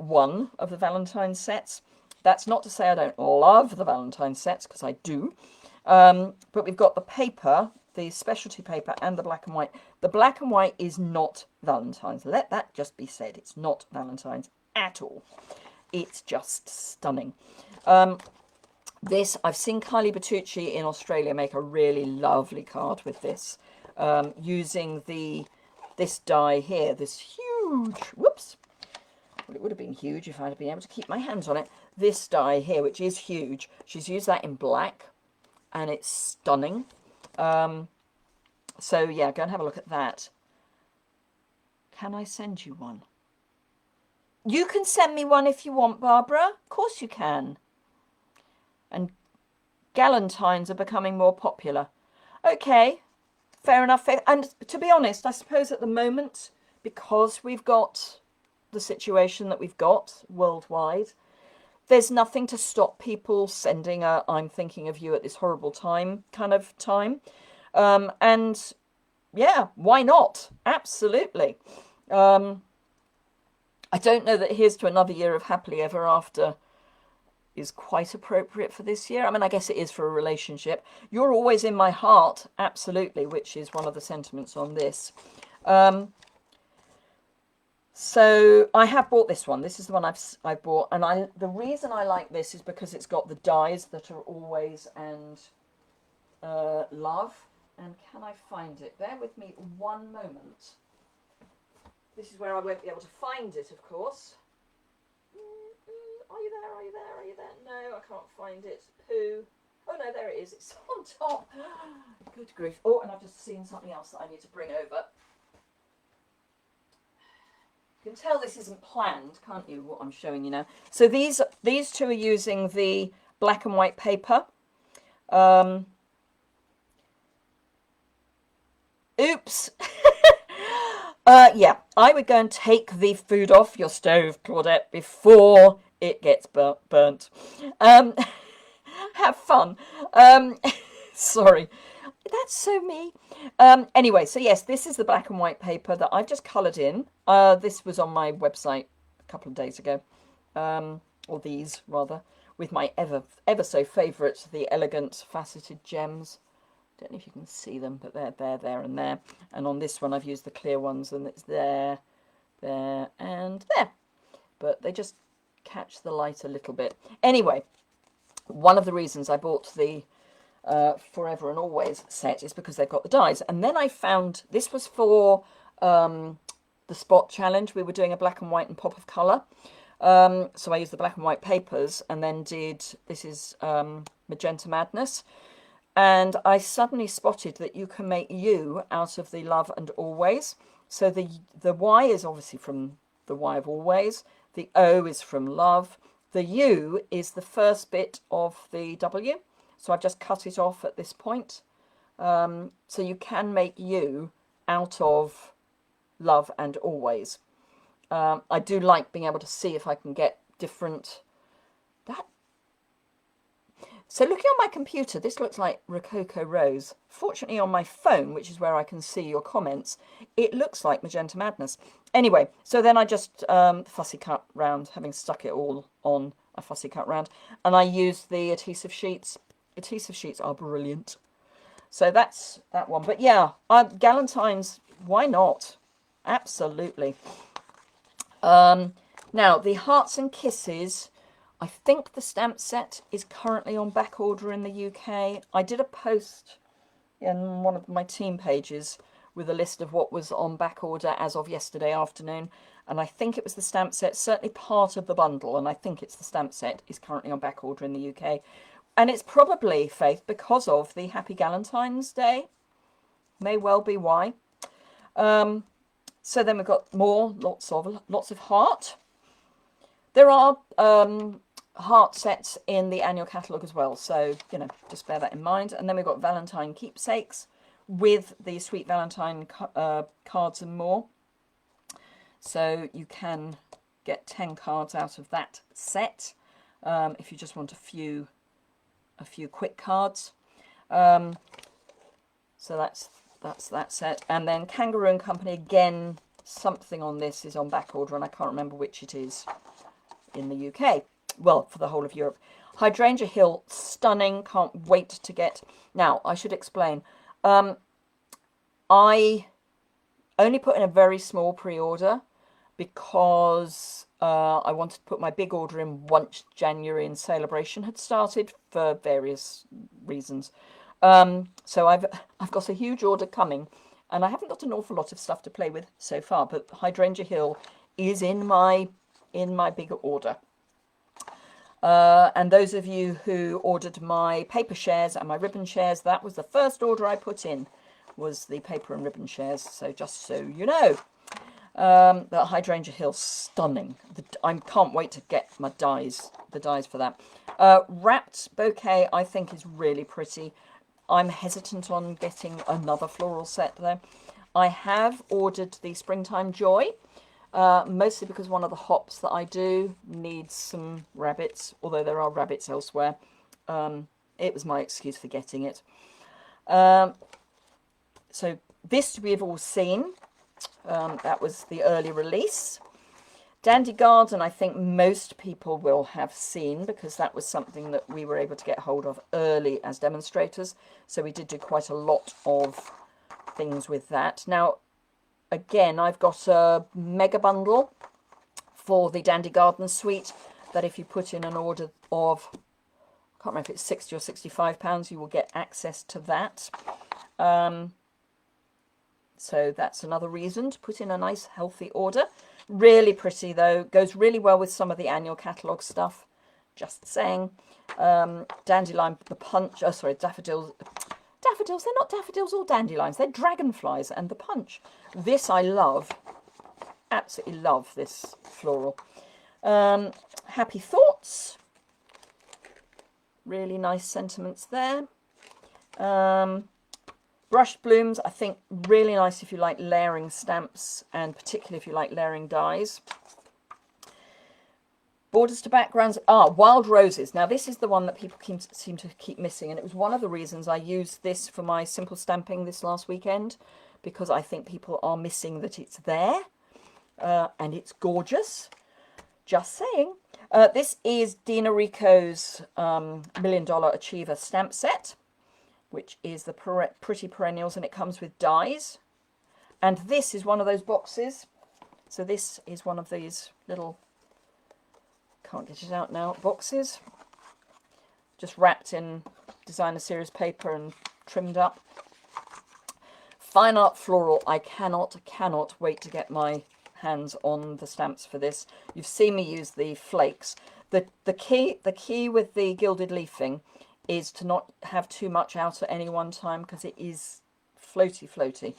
one of the Valentine's sets. That's not to say I don't love the Valentine's sets, because I do. But we've got the paper, the specialty paper, and the black and white. The black and white is not Valentine's. Let that just be said. It's not Valentine's at all. It's just stunning. This, I've seen Kylie Bertucci in Australia make a really lovely card with this, using this die here, this huge, whoops, well, it would have been huge if I'd have been able to keep my hands on it. This die here, which is huge, she's used that in black, and it's stunning. So yeah, go and have a look at that. Can I send you one? You can send me one if you want, Barbara. Of course you can. And galantines are becoming more popular. Okay, fair enough. And to be honest, I suppose at the moment, because we've got the situation that we've got worldwide. There's nothing to stop people sending a "I'm thinking of you at this horrible time" kind of time. And yeah, why not? Absolutely. I don't know that "Here's to Another Year of Happily Ever After" is quite appropriate for this year. I mean, I guess it is for a relationship. "You're Always in My Heart," absolutely, which is one of the sentiments on this. So I have bought this one. This is the one I've bought, and the reason I like this is because it's got the dies that are always and love. And can I find it? Bear with me one moment. This is where I won't be able to find it, of course. Are you there? Are you there? Are you there? No, I can't find it. Pooh. Oh no, there it is. It's on top. Good grief. Oh, and I've just seen something else that I need to bring over. You can tell this isn't planned, can't you, what I'm showing you now? So these two are using the black and white paper. Oops. Yeah, I would go and take the food off your stove, Claudette, before it gets burnt. Have fun. Sorry. That's so me. Anyway, so yes, this is the black and white paper that I've just coloured in. This was on my website a couple of days ago, or these rather, with my ever so favourite, the Elegance Faceted Gems. Don't know if you can see them, but they're there, and there. And on this one, I've used the clear ones, and it's there, and there. But they just catch the light a little bit. Anyway, one of the reasons I bought the Forever and Always set is because they've got the dies. And then I found this was for the spot challenge. We were doing a black and white and pop of colour. So I used the black and white papers and then did, this is Magenta Madness. And I suddenly spotted that you can make "you" out of the Love and Always. So the Y is obviously from the Y of Always. The O is from Love. The U is the first bit of the W. So I've just cut it off at this point. So you can make "you" out of Love and Always. I do like being able to see if I can get different... So looking on my computer, this looks like Rococo Rose. Fortunately on my phone, which is where I can see your comments, it looks like Magenta Madness. Anyway, so then I just fussy cut round, having stuck it all on a fussy cut round. And I used the adhesive sheets. Adhesive sheets are brilliant. So that's that one. But yeah, Galentine's, why not? Absolutely. Now, the Hearts and Kisses... I think the stamp set is currently on back order in the UK. I did a post in one of my team pages with a list of what was on back order as of yesterday afternoon. And I think it was the stamp set, certainly part of the bundle. And I think it's the stamp set is currently on back order in the UK. And it's probably, Faith, because of the Happy Galentine's Day. May well be why. So then we've got more, lots of heart. There are... heart sets in the annual catalogue as well, so you know, just bear that in mind. And then we've got Valentine keepsakes with the Sweet Valentine cards and more, so you can get 10 cards out of that set if you just want a few quick cards. So that's that set. And then Kangaroo and Company, again, something on this is on back order and I can't remember which it is in the UK. Well, for the whole of Europe. Hydrangea Hill, stunning. Can't wait to get... Now, I should explain. I only put in a very small pre-order because I wanted to put my big order in once January and Sale-A-Bration had started for various reasons. So I've got a huge order coming, and I haven't got an awful lot of stuff to play with so far, but Hydrangea Hill is in my bigger order. And those of you who ordered my paper shares and my ribbon shares, that was the first order I put in, was the paper and ribbon shares. So just so you know, that Hydrangea Hill, stunning. I can't wait to get my the dies for that. Wrapped Bouquet, I think, is really pretty. I'm hesitant on getting another floral set though. I have ordered the Springtime Joy, mostly because one of the hops that I do needs some rabbits, although there are rabbits elsewhere. It was my excuse for getting it. So this we've all seen. That was the early release. Dandy Garden, I think most people will have seen, because that was something that we were able to get hold of early as demonstrators. So we did do quite a lot of things with that. Now, again, I've got a mega bundle for the Dandy Garden suite that if you put in an order of, I can't remember if it's £60 or £65, you will get access to that. So that's another reason to put in a nice healthy order. Really pretty though, goes really well with some of the annual catalogue stuff, just saying. Dandelion, the punch, oh sorry, daffodils, they're not daffodils or dandelions, they're dragonflies, and the punch. This I love, absolutely love this floral. Happy Thoughts, really nice sentiments there. Brushed Blooms, I think really nice if you like layering stamps, and particularly if you like layering dies. Borders to Backgrounds, Wild Roses. Now this is the one that people seem to keep missing, and it was one of the reasons I used this for my simple stamping this last weekend, because I think people are missing that it's there, and it's gorgeous. Just saying. This is Dina Rico's $1 Million Achiever stamp set, which is the Pretty Perennials, and it comes with dies. And this is one of those boxes. So this is one of these little, can't get it out now, boxes. Just wrapped in designer series paper and trimmed up. Fine Art Floral. I cannot wait to get my hands on the stamps for this. You've seen me use the flakes. The key with the gilded leafing is to not have too much out at any one time, because it is floaty.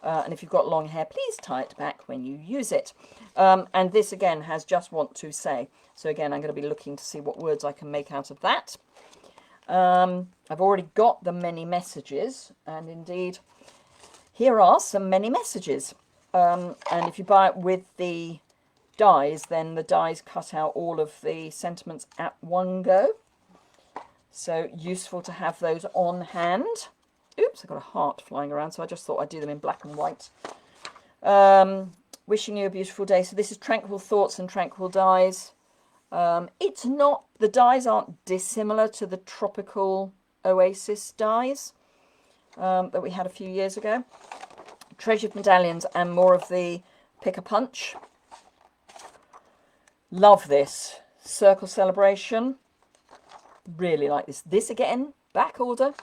And if you've got long hair, please tie it back when you use it. And this again has Just Want to Say. So again, I'm going to be looking to see what words I can make out of that. I've already got the many messages, and indeed here are some many messages. And if you buy it with the dies, then the dies cut out all of the sentiments at one go. So useful to have those on hand. Oops, I've got a heart flying around, so I just thought I'd do them in black and white. Wishing you a beautiful day. So this is Tranquil Thoughts and Tranquil Dies. It's not, the dies aren't dissimilar to the Tropical Oasis dies that we had a few years ago. Treasured Medallions and more of the Pick a Punch. Love this. Circle Celebration. Really like this. This again, back order.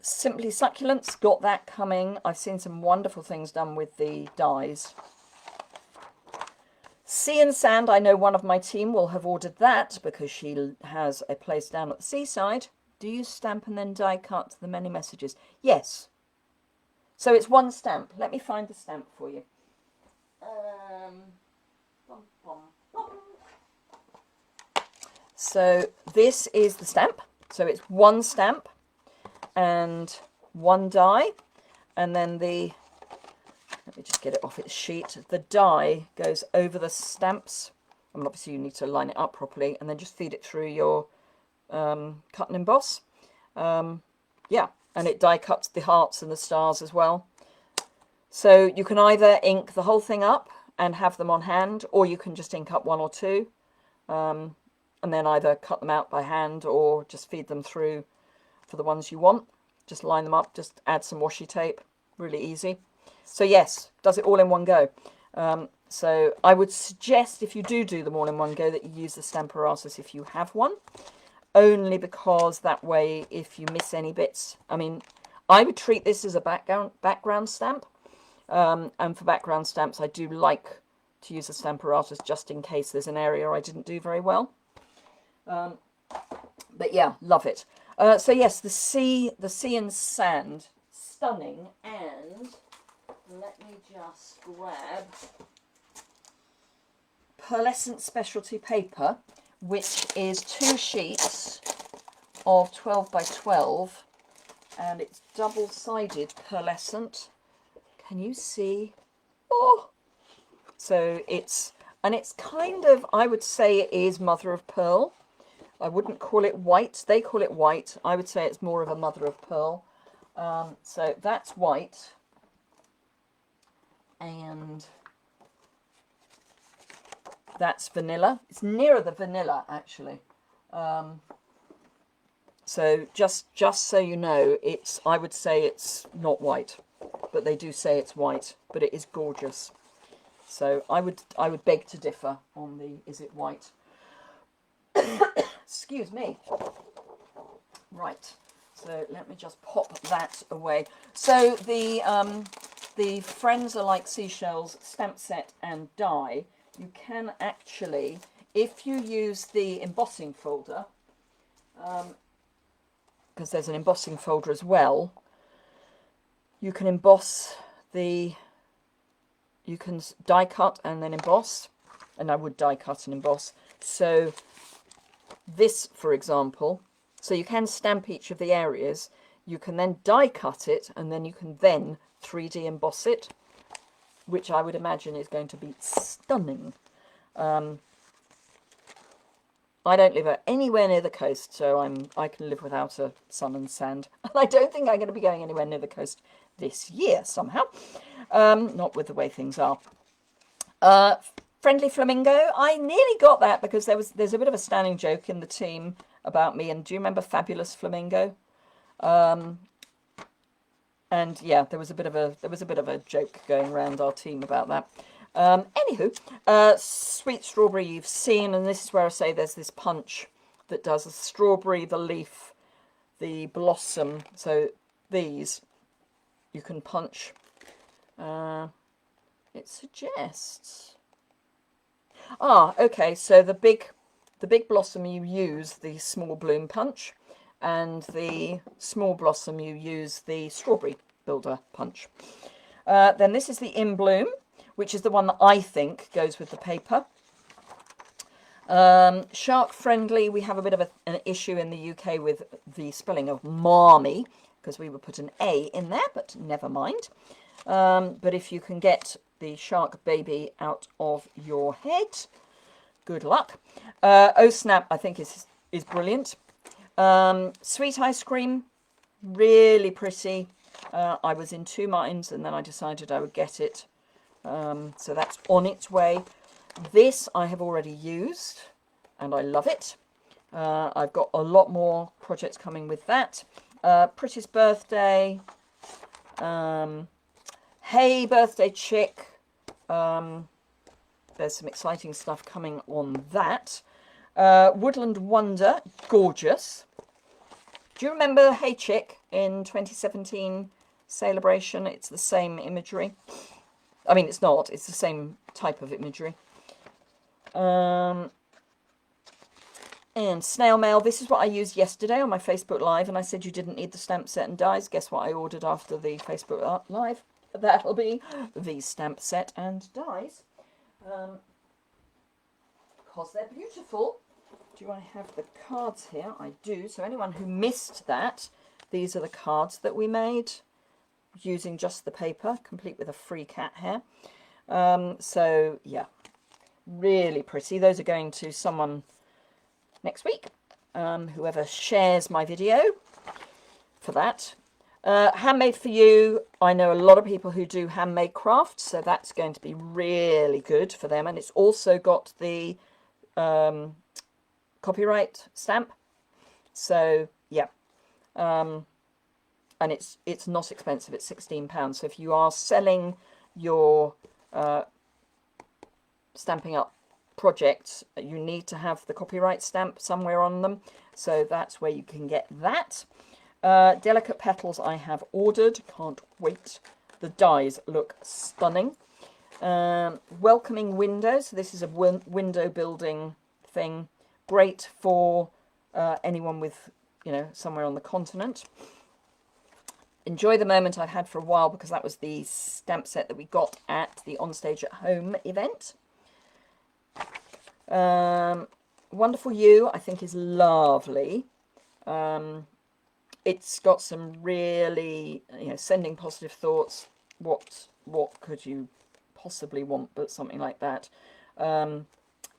Simply Succulents, got that coming. I've seen some wonderful things done with the dies. Sea and Sand, I know one of my team will have ordered that because she has a place down at the seaside. Do you stamp and then die cut the many messages? Yes. So it's one stamp. Let me find the stamp for you. So this is the stamp. So it's one stamp and one die, and then the, let me just get it off its sheet, the die goes over the stamps. I mean, obviously you need to line it up properly, and then just feed it through your cut and emboss. Yeah, and it die cuts the hearts and the stars as well. So you can either ink the whole thing up and have them on hand, or you can just ink up one or two, and then either cut them out by hand or just feed them through for the ones you want. Just line them up, just add some washi tape, really easy. So yes, does it all in one go. So I would suggest, if you do them all in one go, that you use the Stamparatus if you have one, only because that way if you miss any bits, I mean, I would treat this as a background stamp, and for background stamps I do like to use the Stamparatus just in case there's an area I didn't do very well. But yeah, love it. So yes, the sea and sand, stunning. And let me just grab pearlescent specialty paper, which is 2 sheets of 12 by 12, and it's double-sided pearlescent. Can you see? Oh, So it's kind of, I would say it is mother of pearl. I wouldn't call it white. They call it white. I would say it's more of a mother of pearl. So that's white. And that's vanilla. It's nearer the vanilla, actually. So just so you know, I would say it's not white, but they do say it's white, but it is gorgeous. So I would beg to differ on the is it white. Excuse me. Right. So let me just pop that away. So the Friends Are Like Seashells stamp set and die, you can actually, if you use the embossing folder, because there's an embossing folder as well, you can emboss you can die cut and then emboss, and I would die cut and emboss. So this, for example, so you can stamp each of the areas, you can then die cut it, and then you can then 3D emboss it, which I would imagine is going to be stunning. I don't live anywhere near the coast, so I can live without a sun and sand. And I don't think I'm going to be going anywhere near the coast this year somehow. Not with the way things are. Friendly Flamingo. I nearly got that because there's a bit of a standing joke in the team about me. And do you remember Fabulous Flamingo? And yeah, there was a bit of a joke going around our team about that. Anywho, Sweet Strawberry you've seen, and this is where I say there's this punch that does the strawberry, the leaf, the blossom. So these you can punch. It suggests. Okay. So the big blossom you use the small bloom punch, and the small blossom you use the strawberry builder punch. Then this is the in bloom, which is the one that I think goes with the paper. Shark friendly, we have a bit of an issue in the UK with the spelling of marmy, because we would put an A in there, but never mind. But if you can get the shark baby out of your head, good luck. Oh Snap, I think is brilliant. Sweet Ice Cream, really pretty. I was in two minds, and then I decided I would get it. So that's on its way. This I have already used, and I love it. I've got a lot more projects coming with that. Prettiest Birthday. Hey Birthday Chick. There's some exciting stuff coming on that. Woodland Wonder, gorgeous. Do you remember Hey Chick in 2017 Sale-A-Bration? It's the same imagery. I mean, it's not. It's the same type of imagery. And Snail Mail. This is what I used yesterday on my Facebook Live, and I said you didn't need the stamp set and dies. Guess what I ordered after the Facebook Live? That'll be the stamp set and dies. Because they're beautiful. Do I have the cards here? I do. So anyone who missed that, these are the cards that we made using just the paper, complete with a free cat hair. So yeah, really pretty. Those are going to someone next week, whoever shares my video for that. Handmade for You, I know a lot of people who do handmade crafts, so that's going to be really good for them. And it's also got the copyright stamp, so yeah. And it's not expensive. It's £16. So if you are selling your Stampin' Up projects, you need to have the copyright stamp somewhere on them. So that's where you can get that. Delicate Petals I have ordered. Can't wait. The dies look stunning. Welcoming Windows. This is a window building thing. Great for anyone with, somewhere on the continent. Enjoy the Moment I've had for a while because that was the stamp set that we got at the Onstage at Home event. Wonderful You, I think, is lovely. It's got some really, sending positive thoughts. What could you possibly want but something like that.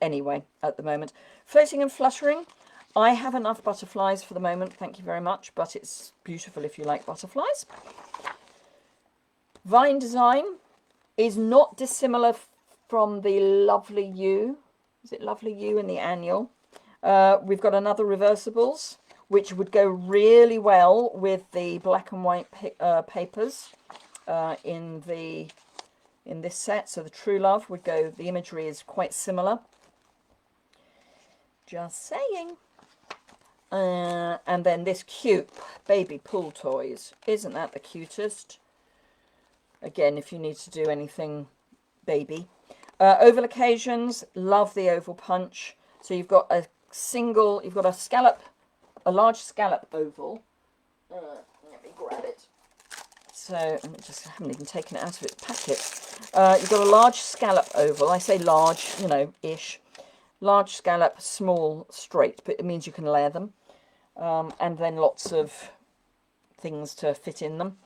Anyway, at the moment. Floating and fluttering. I have enough butterflies for the moment, thank you very much, but it's beautiful if you like butterflies. Vine design is not dissimilar from the Lovely You. Is it Lovely You in the annual? We've got another reversibles, which would go really well with the black and white papers in this set. So the True Love would go, the imagery is quite similar. Just saying. And then this cute baby pool toys. Isn't that the cutest? Again, if you need to do anything baby. Oval occasions, love the oval punch. So you've got a single, you've got a scallop, a large scallop oval. Let me grab it. So, I haven't even taken it out of its packet. You've got a large scallop oval. I say large, you know, ish. Large scallop, small, straight, but it means you can layer them. And then lots of things to fit in them.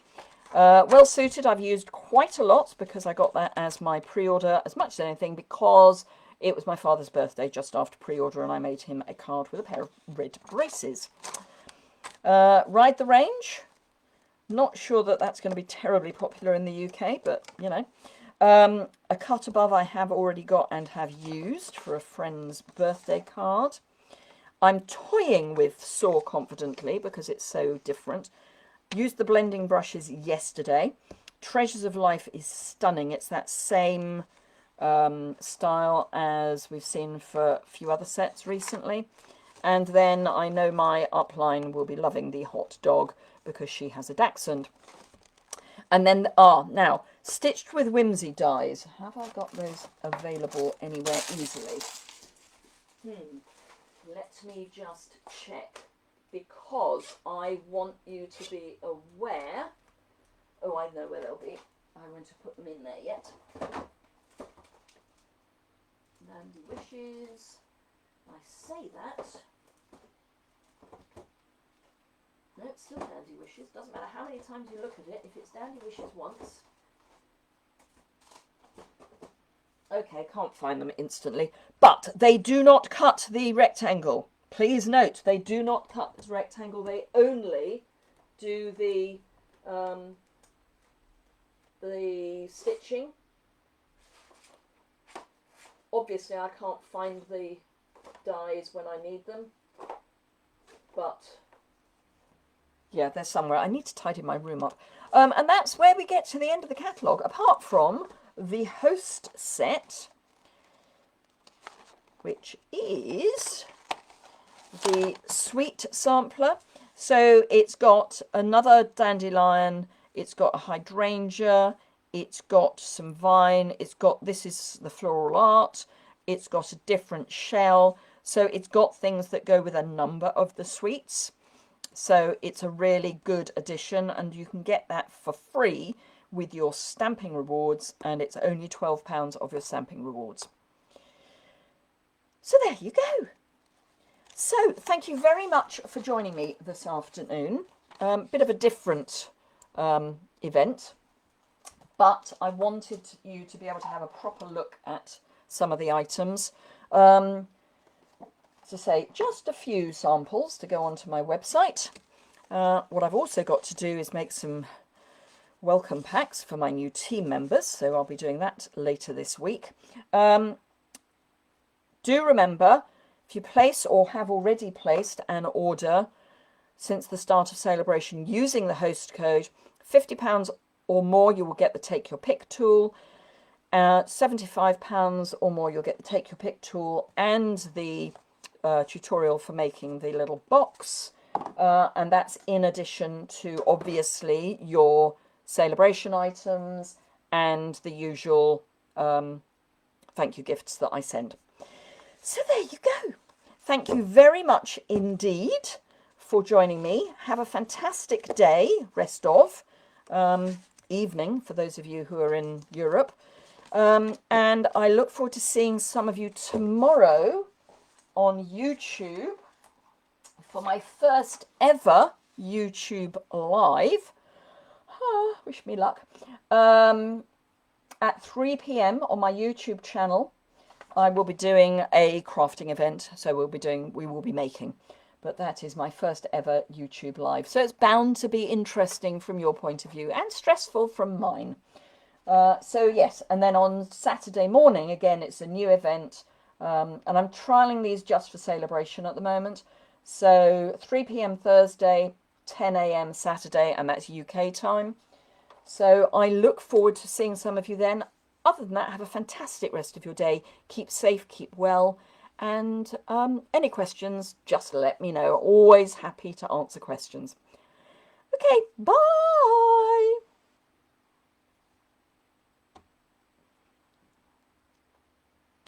Well Suited, I've used quite a lot because I got that as my pre-order, as much as anything, because it was my father's birthday just after pre-order and I made him a card with a pair of red braces. Ride the Range. Not sure that that's going to be terribly popular in the UK, but, you know. A cut above I have already got and have used for a friend's birthday card. I'm toying with Soar Confidently because it's so different. Used the blending brushes yesterday. Treasures of Life is stunning. It's that same style as we've seen for a few other sets recently. And then I know my upline will be loving the Hot Dog because she has a dachshund. And then, now, Stitched with Whimsy dies. Have I got those available anywhere easily? Let me just check, because I want you to be aware. Oh, I know where they'll be. I won't have put them in there yet. Dandy Wishes. I say that. No, it's still Dandy Wishes. Doesn't matter how many times you look at it. If it's Dandy Wishes once. Okay, can't find them instantly. But they do not cut the rectangle. Please note, they do not cut this rectangle. They only do the stitching. Obviously, I can't find the dies when I need them. But yeah, they're somewhere. I need to tidy my room up. And that's where we get to the end of the catalogue, apart from the host set, which is the Sweet Sampler. So it's got another dandelion, it's got a hydrangea, it's got some vine, it's got, this is the floral art, it's got a different shell. So it's got things that go with a number of the sweets. So it's a really good addition, and you can get that for free with your stamping rewards, and it's only £12 of your stamping rewards. So there you go. So thank you very much for joining me this afternoon. Bit of a different event, but I wanted you to be able to have a proper look at some of the items. To say, just a few samples to go onto my website. What I've also got to do is make some welcome packs for my new team members, so I'll be doing that later this week. Do remember, if you place or have already placed an order since the start of Sale-A-Bration using the host code, £50 or more, you will get the Take Your Pick tool. £75 or more, you'll get the Take Your Pick tool and the tutorial for making the little box. And that's in addition to, obviously, your Sale-A-Bration items and the usual thank you gifts that I send. So there you go. Thank you very much indeed for joining me. Have a fantastic day, rest of evening for those of you who are in Europe. And I look forward to seeing some of you tomorrow on YouTube for my first ever YouTube live. Wish me luck. at 3 p.m. on my YouTube channel, I will be doing a crafting event. So we will be making. But that is my first ever YouTube live. So it's bound to be interesting from your point of view and stressful from mine. So yes, and then on Saturday morning, again, it's a new event. And I'm trialing these just for Sale-A-Bration at the moment. So 3 p.m. Thursday, 10 a.m. Saturday, and that's UK time. So I look forward to seeing some of you then. Other than that, have a fantastic rest of your day. Keep safe, keep well. And any questions, just let me know. Always happy to answer questions. Okay, bye.